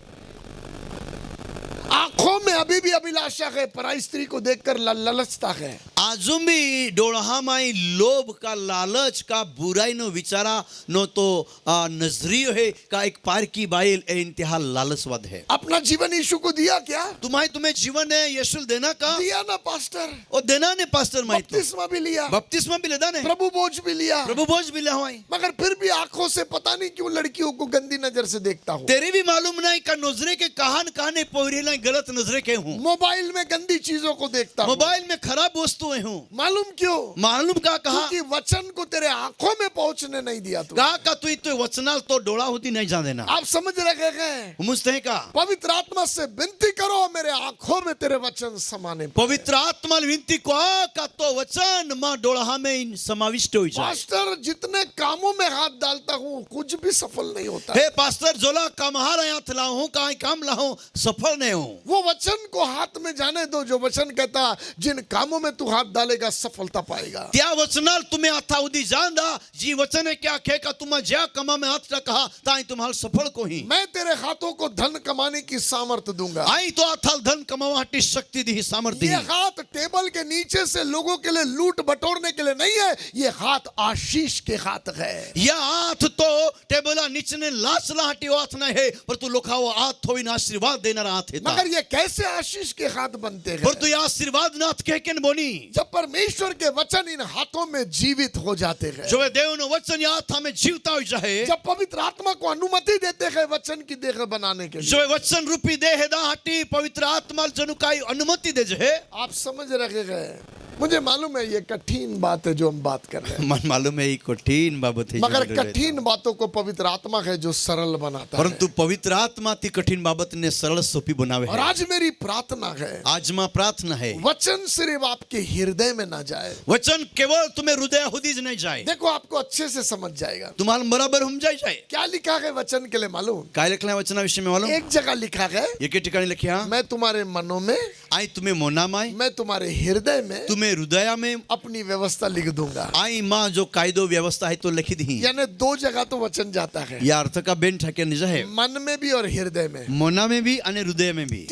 आंखों में अभी भी अभिलाषा है, पराई स्त्री को देखकर ललचता है। अजून भी डोळामाई लोभ का लालच का बुराई नो विचारा नो तो नजरियो है का एक पार की बाईल ए इंतहा लालचवाद है. अपना जीवन यीशु को दिया क्या? तुम्हें जीवन है यीशु देना का दिया ना पास्टर, और देना ने पास्टर माहिती बपतिस्मा भी लिया, बपतिस्मा भी लेदा ने प्रभु बोझ भी लिया, प्रभु बोझ भी लिया, मगर फिर भी आंखों से पता नहीं क्यों लड़कियों को गंदी नजर से देखता हूँ। तेरे भी मालूम नहीं का नजरे के कहाने पोहरेला गलत नजरे के हूँ, मोबाइल में गंदी चीजों को देखता हूँ। मोबाइल में खराब वस्तुएं हूँ. मालूम क्यों? मालूम का कहा क्योंकि वचन को तेरे आंखों में पहुंचने नहीं दिया तू। कहा का तू वचनाल तो डोळा होती नहीं जा देना. आप समझ रहे हैं? मुझते हैं का पवित्र आत्मा से विनती करो, मेरे आंखों में तेरे वचन समाने पाए। पवित्र आत्मा विनती को का तो वचन मां डोळा में समाविष्ट हो जाए. पास्टर, जितने कामों में हाथ डालता हूँ कुछ भी सफल नहीं होता। हे पास्टर, जोला कामहार हाथ लाऊं का काम लाऊं सफल नहीं हूं. वो वचन को हाथ में जाने दो जो वचन कहता जिन कामों में तू हाथ डालेगा सफलता पाएगा। त्या वचनाल तुम्हें आता उदी जांदा जी वचन है क्या खे का तुम ज्या कमा में हाथ रखा ताई तुम्हाल सफल को ही. मैं तेरे हाथों को धन कमाने की सामर्थ्य दूंगा। आई तो अथाल धन कमावाटी शक्ति दी सामर्थ्य ये दी. हाथ टेबल के नीचे से लोगों के लिए लूट बटोरने के लिए नहीं है, ये हाथ आशीष के हाथ है। या हाथ तो टेबला नीचे लाच लाटी हाथ नहीं है, पर तू लोखाओ हाथ होईन आशीर्वाद देना हाथ है. मगर ये कैसे आशीष के हाथ बनते हैं? पर तू ये आशीर्वाद नाथ कह के बोनी जब परमेश्वर के वचन इन हाथों में जीवित हो जाते हैं, जो वे देव नो वचन या हाथ में जीवता हो जाए, जब पवित्र आत्मा को अनुमति देते हैं वचन की देह बनाने के जो लिए। वे वचन रूपी देह दाहटी पवित्र आत्मा जनु काई अनुमति दे जे. आप समझ रहे हैं? मुझे मालूम है ये कठिन बात है जो हम बात कर रहे हैं, मन मालूम है ये कठिन बाबत है, मगर कठिन बातों को पवित्र आत्मा है जो सरल बनाता है। परंतु पवित्र आत्मा ती कठिन बाबत ने सरल सोपी बनावे और है. आज मेरी प्रार्थना है आज मां प्रार्थना है वचन सिर्फ आपके हृदय में ना जाए। वचन केवल तुम्हें हृदय हुदीज नहीं जाए, देखो आपको अच्छे से समझ जाएगा तुम्हारा बराबर हम जाए. क्या लिखा है वचन के लिए मालूम? काय लिखला है वचना विषय में मालूम? एक जगह लिखा है, एक ठिकाणी लिखा मैं तुम्हारे मनों में, आई तुम्हें मोना माय, मैं तुम्हारे हृदय में तुम्हें हृदय में अपनी व्यवस्था लिख दूंगा। आई मां जो कायदो व्यवस्था है तो लिखी दी. यानी दो जगह तो वचन जाता है, या अर्थ का बेन ठाके निज है, मन में भी और हृदय में। मोना में भी और हृदय में भी.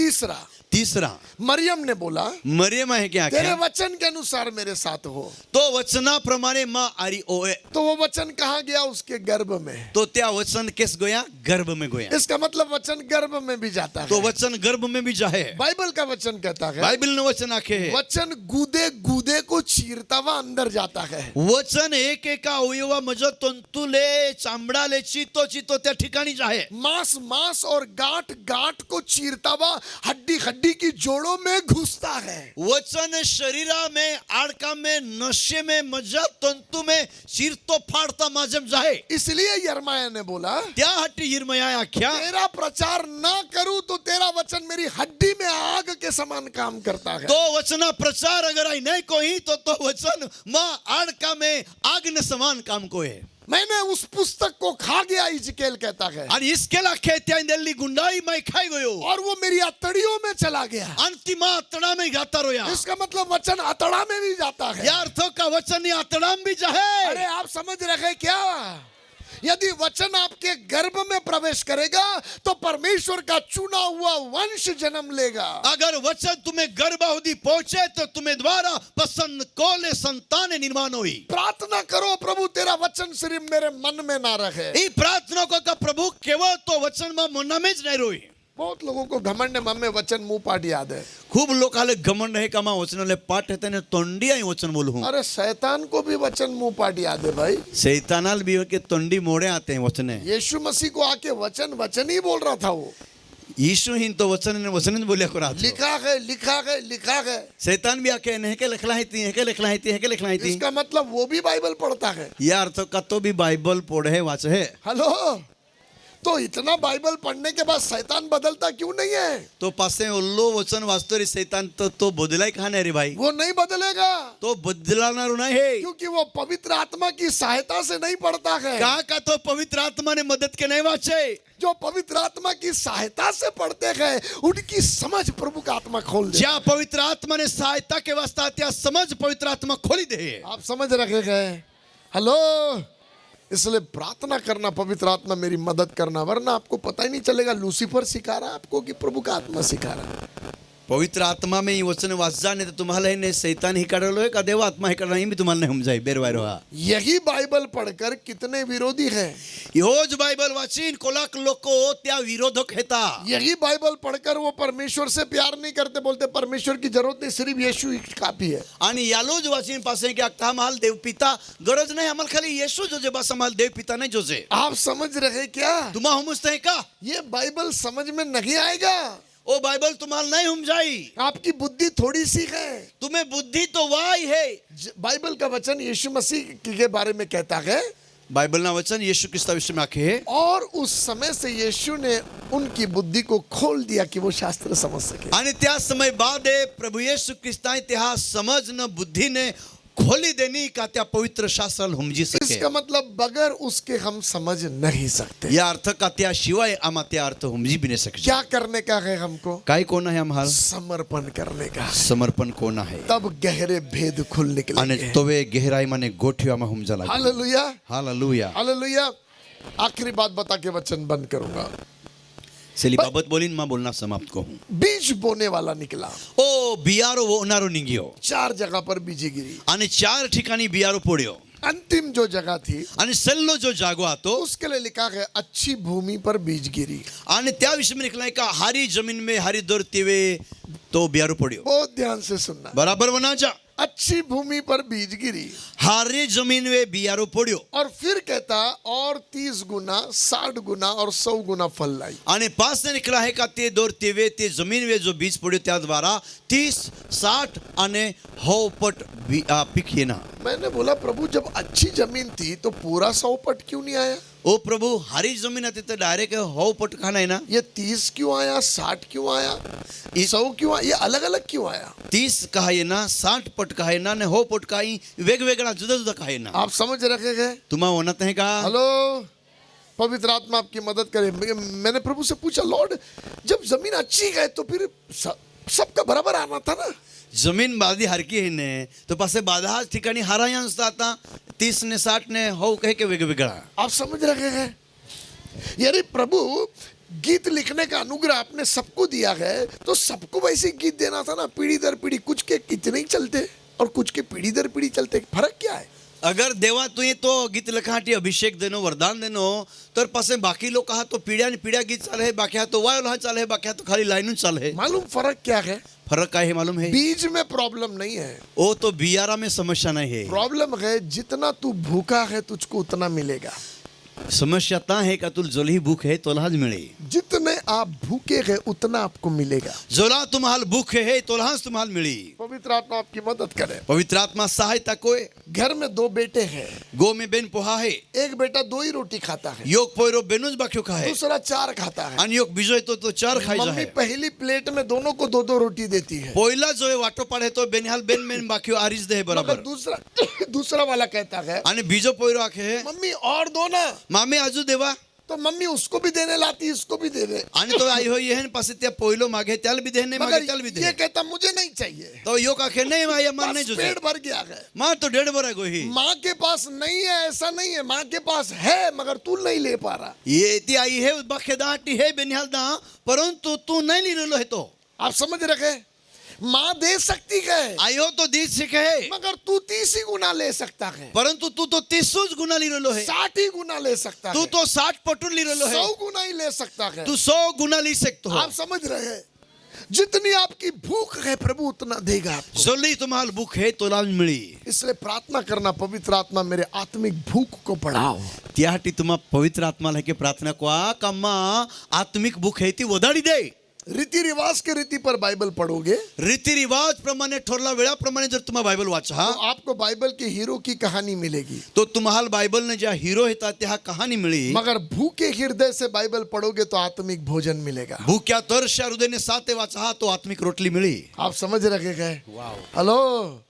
तीसरा मरियम ने बोला, मरियम है क्या तेरे क्या वचन के अनुसार मेरे साथ हो। तो वचना प्रमाणे मां आरी ओए, तो वो वचन कहाँ गया? उसके गर्भ में। तो त्या वचन किस गोया? गर्भ में गोया. इसका मतलब वचन गर्भ में भी जाता है। तो वचन गर्भ में भी जाए. बाइबल का वचन कहता है, बाइबल ने वचन आखे है, वचन गूदे गूदे को चीरता हुआ अंदर जाता है। वचन एक एक अवयवा मज तंतुले चामडाले चितो चितो त्या ठिकाणी जाए. मांस मांस और गांठ गांठ को चीरता हुआ हड्डी हड्डी की जोड़ों में घुसता है। वचन शरीरा में आड़का में नशे में मजा तंतु में चीरतो फाड़ता माजम जाए. इसलिए यिर्मयाह ने बोला, त्या हट्टी यिर्मयाह आख्या तेरा प्रचार ना करूं तो तेरा वचन मेरी हड्डी में आग के समान काम करता है। तो वचना प्रचार अगर आई नहीं कोई तो वचन मां आड़का में आग ने समान काम को है. मैंने उस पुस्तक को खा गया, इजकेल कहता है, आणि इसके लाखे त्या दिल्ली गुंडाई मैं खाई गयो और वो मेरी अतड़ियों में चला गया। अंतिमा अतड़ा में जाता रोया. इसका मतलब वचन अतड़ा में भी जाता है। या अर्थों का वचन या अतड़ा में भी जाए. अरे आप समझ रहे क्या? यदि वचन आपके गर्भ में प्रवेश करेगा तो परमेश्वर का चुना हुआ वंश जन्म लेगा। अगर वचन तुम्हें गर्भावधि पहुंचे तो तुम्हें द्वारा पसंद कोले संतान निर्माण हुई. प्रार्थना करो, प्रभु तेरा वचन सिर्फ मेरे मन में ना रहे। ई प्रार्थना को का प्रभु केवल तो वचन में मन में ज नहीं रोई. बहुत लोगों को घमंड में वचन मुंह पाट याद है। खूब लोग आले घमंड है कामा वचन ले पाठ है तेने तोंडी आई वचन बोलू हूं. अरे शैतान को भी वचन मुंह पाट याद है भाई। शैतानाल भी के तोंडी मोड़े आते हैं वचने. यीशु मसीह को आके वचन वचन ही बोल रहा था वो। यीशु ही तो वचन बोलिया को रात. लिखा है लिखा है लिखा है। शैतान भी आके नहीं के लिखला है ती है के लिखला है ती है के लिखला है ती. इसका मतलब वो भी बाइबल पढ़ता है। या अर्थ का तो भी बाइबल पढ़े वाच है. हेलो, तो इतना बाइबल पढ़ने के बाद शैतान बदलता क्यों नहीं है? तो पासे ओल्लो वचन वाचतो रे सैतान तो बदलाय का नाही रे भाई, वो नहीं बदलेगा तो बदलणार नाही, क्योंकि वो पवित्र आत्मा की सहायता से नहीं पढ़ता है। का तो पवित्र आत्मा ने मदद के नहीं वाचे, जो पवित्र आत्मा की सहायता से पढ़ते हैं उनकी समझ प्रभु का आत्मा खोल दे। ज्या पवित्र आत्मा ने सहायता के वास्ता त्या समझ पवित्र आत्मा खोली दे। आप समझ रखे गए? हेलो, इसलिए प्रार्थना करना, पवित्र आत्मा मेरी मदद करना, वरना आपको पता ही नहीं चलेगा लूसीफर सिखा रहा है आपको कि प्रभु का आत्मा सिखा रहा है। पवित्र आत्मा में वचन वाचा नहीं तो तुम्हाला ने सैतान ही काढलो है का देव आत्मा ही काढला ही मी तुम्हाला नाही समजाई बेरवाय रहा। यही बाइबल पढ़कर कितने विरोधी हैं। योज बाइबल वाचीन कोलाक लोको त्या विरोधक हेता। यही बाइबल पढ़कर वो परमेश्वर से प्यार नहीं करते, बोलते परमेश्वर की जरूरत नहीं, सिर्फ यीशु ही काफी है। आणि यालोज वाचीन पासे की आता आम्हाला देव पिता गरज नाही, आम्हाला खाली येशू जोजे बस आम्हाला देव पिता नाही जोजे। आप समझ रहे क्या? तुम्हा समजते है का? ये बाइबल समझ में नहीं आएगा। ओ बाइबल तुम्हाला नहीं समझाई, आपकी बुद्धि थोड़ी सी है। तुम्हें बुद्धि तो वाई है। बाइबल का वचन यीशु मसीह के बारे में कहता है, बाइबल ना वचन यीशु क्रिस्ता विषय में आखे है, और उस समय से यीशु ने उनकी बुद्धि को खोल दिया कि वो शास्त्र समझ सके। आणि त्या समय बाद प्रभु येशू क्रिस्ता त्या समझ बुद्धि ने खोली देनी का त्या पवित्र शास्त्र समझी सके। इसका मतलब बगैर उसके हम समझ नहीं सकते। या अर्थ का त्या शिवाय आम्हा त्या अर्थ समझी भी नहीं सके। क्या करने का है हमको? काय कोण आहे आम्हाला? समर्पण करने का। समर्पण कोण आहे? तब गहरे भेद खुल निकलेंगे। आणि तोवे गहराई माने गोठियो आम्हा समजा लागे। Hallelujah, hallelujah, hallelujah. आखिरी बात बता के वचन बंद करूंगा। सेली बाबत बोलीन मां बोलना समाप्त को हूं। बीज बोने वाला निकला, ओ बियारो वो उनारो निघियो, 4 जगह पर बीजी गिरी। आणि 4 ठिकाणी बियारो पड्यो, अंतिम जो जगह थी आणि सल्लो जो जागो आतो उसके लिए लिखा है अच्छी भूमि पर बीज गिरी। आणि त्या विषय में निकला का हारी जमीन में हारी दर तीवे तो बियारो पड्यो। बहुत ध्यान से सुनना। बराबर बना जा। अच्छी भूमि पर बीज गिरी, हारी जमीन में बियारो पड्यो, और फिर कहता और 30 गुना, 60 गुना और 100 गुना फल लाई। आणि 5 ने निकला है का ते दर तीवे ते जमीन में जो बीज पड्यो त्या द्वारा 30, 60 आणि 100 पट पीक येना। मैंने बोला प्रभु जब अच्छी जमीन थी तो पूरा 100 पट क्यों नहीं आया? ओ प्रभु हारी जमीन आती तो डायरेक्ट 100 पट खाना है ना। ये 30 क्यों आया, 60 क्यों आया, 100 क्यों आया, ये अलग अलग क्यों आया? 30 कहा है ना, 60 पट कहा है ना, ने 100 पट काही वेगवेगळा जुदा जुदा कहा है ना। आप समझ रखे गए? तुम्हा होनत है का? हेलो, पवित्र आत्मा आपकी मदद करे। मैंने प्रभु से पूछा, लॉर्ड जब जमीन अच्छी है तो फिर सबका बराबर आना था ना। जमीन बादी हरकी है ने तो पासे बाधा ठिकाणी हारा यांस आता 30 ने 60 ने हो कहे के वेगवेगळा। आप समझ रहे हैं? यानी प्रभु गीत लिखने का अनुग्रह आपने सबको दिया है तो सबको वैसे गीत देना था ना, पीढ़ी दर पीढ़ी। कुछ के इतने ही चलते और कुछ के पीढ़ी दर पीढ़ी चलते, फर्क क्या है? अगर देवा तुझे तो गीत लखाटी अभिषेक देनो वरदान देनो तर पासे बाकी लोग कहा तो पीढ़्या ने पीढ़्या गीत चाले है, बाकी तो वायोला चाले है, बाकी तो खाली लाइनू चाले है। मालूम फर्क क्या है? फर्क काय है मालूम है? बीज में प्रॉब्लम नहीं है, ओ तो बियारा में समस्या नहीं है। प्रॉब्लम है जितना तू भूखा है तुझको उतना मिलेगा। समस्या ता है का तुल जोली भूख है तोलाज मिले। जितने आप भूखे हैं उतना आपको मिलेगा। जोला तुम्हाल भूख है तोलाज तुम्हाल मिली। पवित्र आत्मा आपकी मदद करे। पवित्र आत्मा सहायता कोई। घर में 2 बेटे हैं, गो में बेन पोहा है, एक बेटा 2 ही रोटी खाता है, योग पोयरो बेनुज बाक्यो खाए, दूसरा 4 खाता है। आणि योग बिजोय तो 4 खाई मम्मी जाए। पहली प्लेट में दोनों को 2-2 रोटी देती है, पहिला जो है वाटो पाडे तो बेनिहाल बेन मेन बाक्यो आरिज दे मगर बराबर। दूसरा वाला कहता है आणि बीजो पोयरो आखे मम्मी और दो ना, मामे आजू देवा, तो मम्मी उसको भी देने लाती, इसको भी दे दे। आणि तो आई हो ये पासे त्या पहिलो मागे त्याल भी देने मागे त्याल भी मगर ये दे। कहता मुझे नहीं चाहिए, तो यो काखे नहीं माया मान नहीं बस जो पेट भर गया है। मां तो 1.5 बोरा गोही। माँ के पास नहीं है ऐसा नहीं है, माँ के पास है मगर तू नहीं ले पा रहा। ये ती आई है बाखेदाटी है बेनिहाल दा परंतु तू नहीं ली रलो है। तो आप समझ रखे? माँ दे सकती है आयो तो दी सिखे है मगर तू 30 ही गुना ले सकता है, परंतु तू तो 30 गुना ली रलो है। 60 ही गुना ले सकता तू है, तो 60 पटून ली रलो है, 100 गुना ही ले सकता है। तू 100 गुना ली सकते हो। आप समझ रहे हैं? जितनी आपकी भूख है प्रभु उतना देगा आपको। जोली तुम्हाल भूख है तो लाज मिली। इसलिए प्रार्थना करना, पवित्र आत्मा मेरे आत्मिक भूख को बढ़ाओ। त्यासाठी तुम्हा पवित्र आत्मा लेके प्रार्थना को कम्मा आत्मिक भूख है ती वधाडी दे। रीति रिवाज के रीति पर बाइबल पढ़ोगे रीति रिवाज प्रमाणे ठरला वेळाप्रमाणे जर तुम्हा बायबल वाचा तो आपको बाइबल के हीरो की कहानी मिलेगी। तो तुम्हाला बायबलने ज्या हिरो येतात त्या कहाणी मिळी। मगर भूखे हृदय से बाइबल पढ़ोगे तो आत्मिक भोजन मिलेगा। भूक्या तरशा हृदयने साते वाचा तो आत्मिक रोटली मिळी। आप समझ रखे गए? हेलो,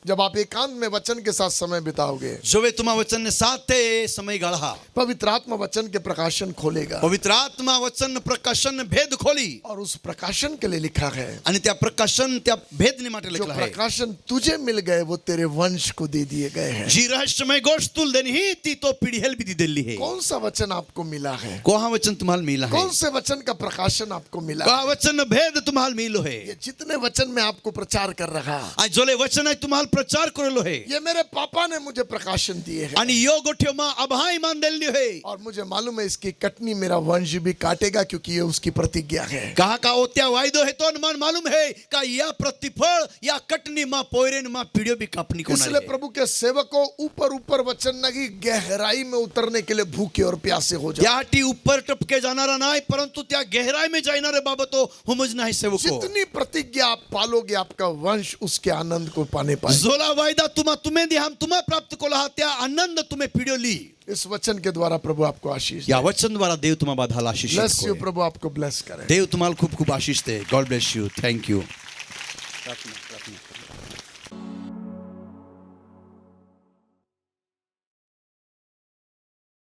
जब आप एकांत में वचन के साथ समय बिताओगे, जो वे तुम्हा वचन ने साते समय गाळा, पवित्र आत्मा वचन के प्रकाशन खोलेगा पवित्र आत्मा वचन प्रकाशन भेद खोली और उस प्रकाशन के लिए लिखा है आणि त्या प्रकाशन त्या भेदने माटे जो लिखला आहे। प्रकाशन तुझे मिल गए वो तेरे वंश को दे दिए गए हैं। जी रहस्यमय गोष्ट तुल देनी ही ती तो पिढीहेल भी दिल्ली है। कौन सा वचन आपको मिला है? कोहा वचन तुम्हाला मिला है? कौन से वचन का प्रकाशन आपको मिला कोहा है? वचन भेद तुम्हाला मिलो है? ये जितने वचन मैं आपको प्रचार कर रहा, आणि जोले वचन आहे तुम्हाला प्रचार करलो है ये मेरे पापा ने मुझे प्रकाशन दिए हैं आणि यो गोठ्यो मा अभाई मान दिल्ली है। और मुझे मालूम है इसकी कटनी मेरा वंश भी काटेगा क्योंकि ये उसकी प्रतिज्ञा है। कहा का ओत्या वायदो है तो मन मालूम है का या प्रतिफल या कटनी मा पोयरेन मा पीढ़ियों भी कापनी को इसलिए प्रभु के सेवकों ऊपर ऊपर वचन नहीं, गहराई में उतरने के लिए भूखे और प्यासे हो जाओ। याटी ऊपर टपके जाणारा नाही परंतु त्या गहराई में जाणारे बाबतो समझ नाही सेवको। जितनी प्रतिज्ञा आप पालोगे आपका वंश उसके आनंद को पाने पाए। जोला वायदा तुम्हें दी हम तुम्हें प्राप्त कोला त्या आनंद तुम्हें पीढ़ियो ली। इस वचन के द्वारा प्रभु आपको आशीष या वचन द्वारा देव तुम्हा बाधाला आशीष ब्लेस यू। प्रभु आपको ब्लेस करे। देव तुम्हाला खूप खूप आशीष दे। God bless you. Thank you.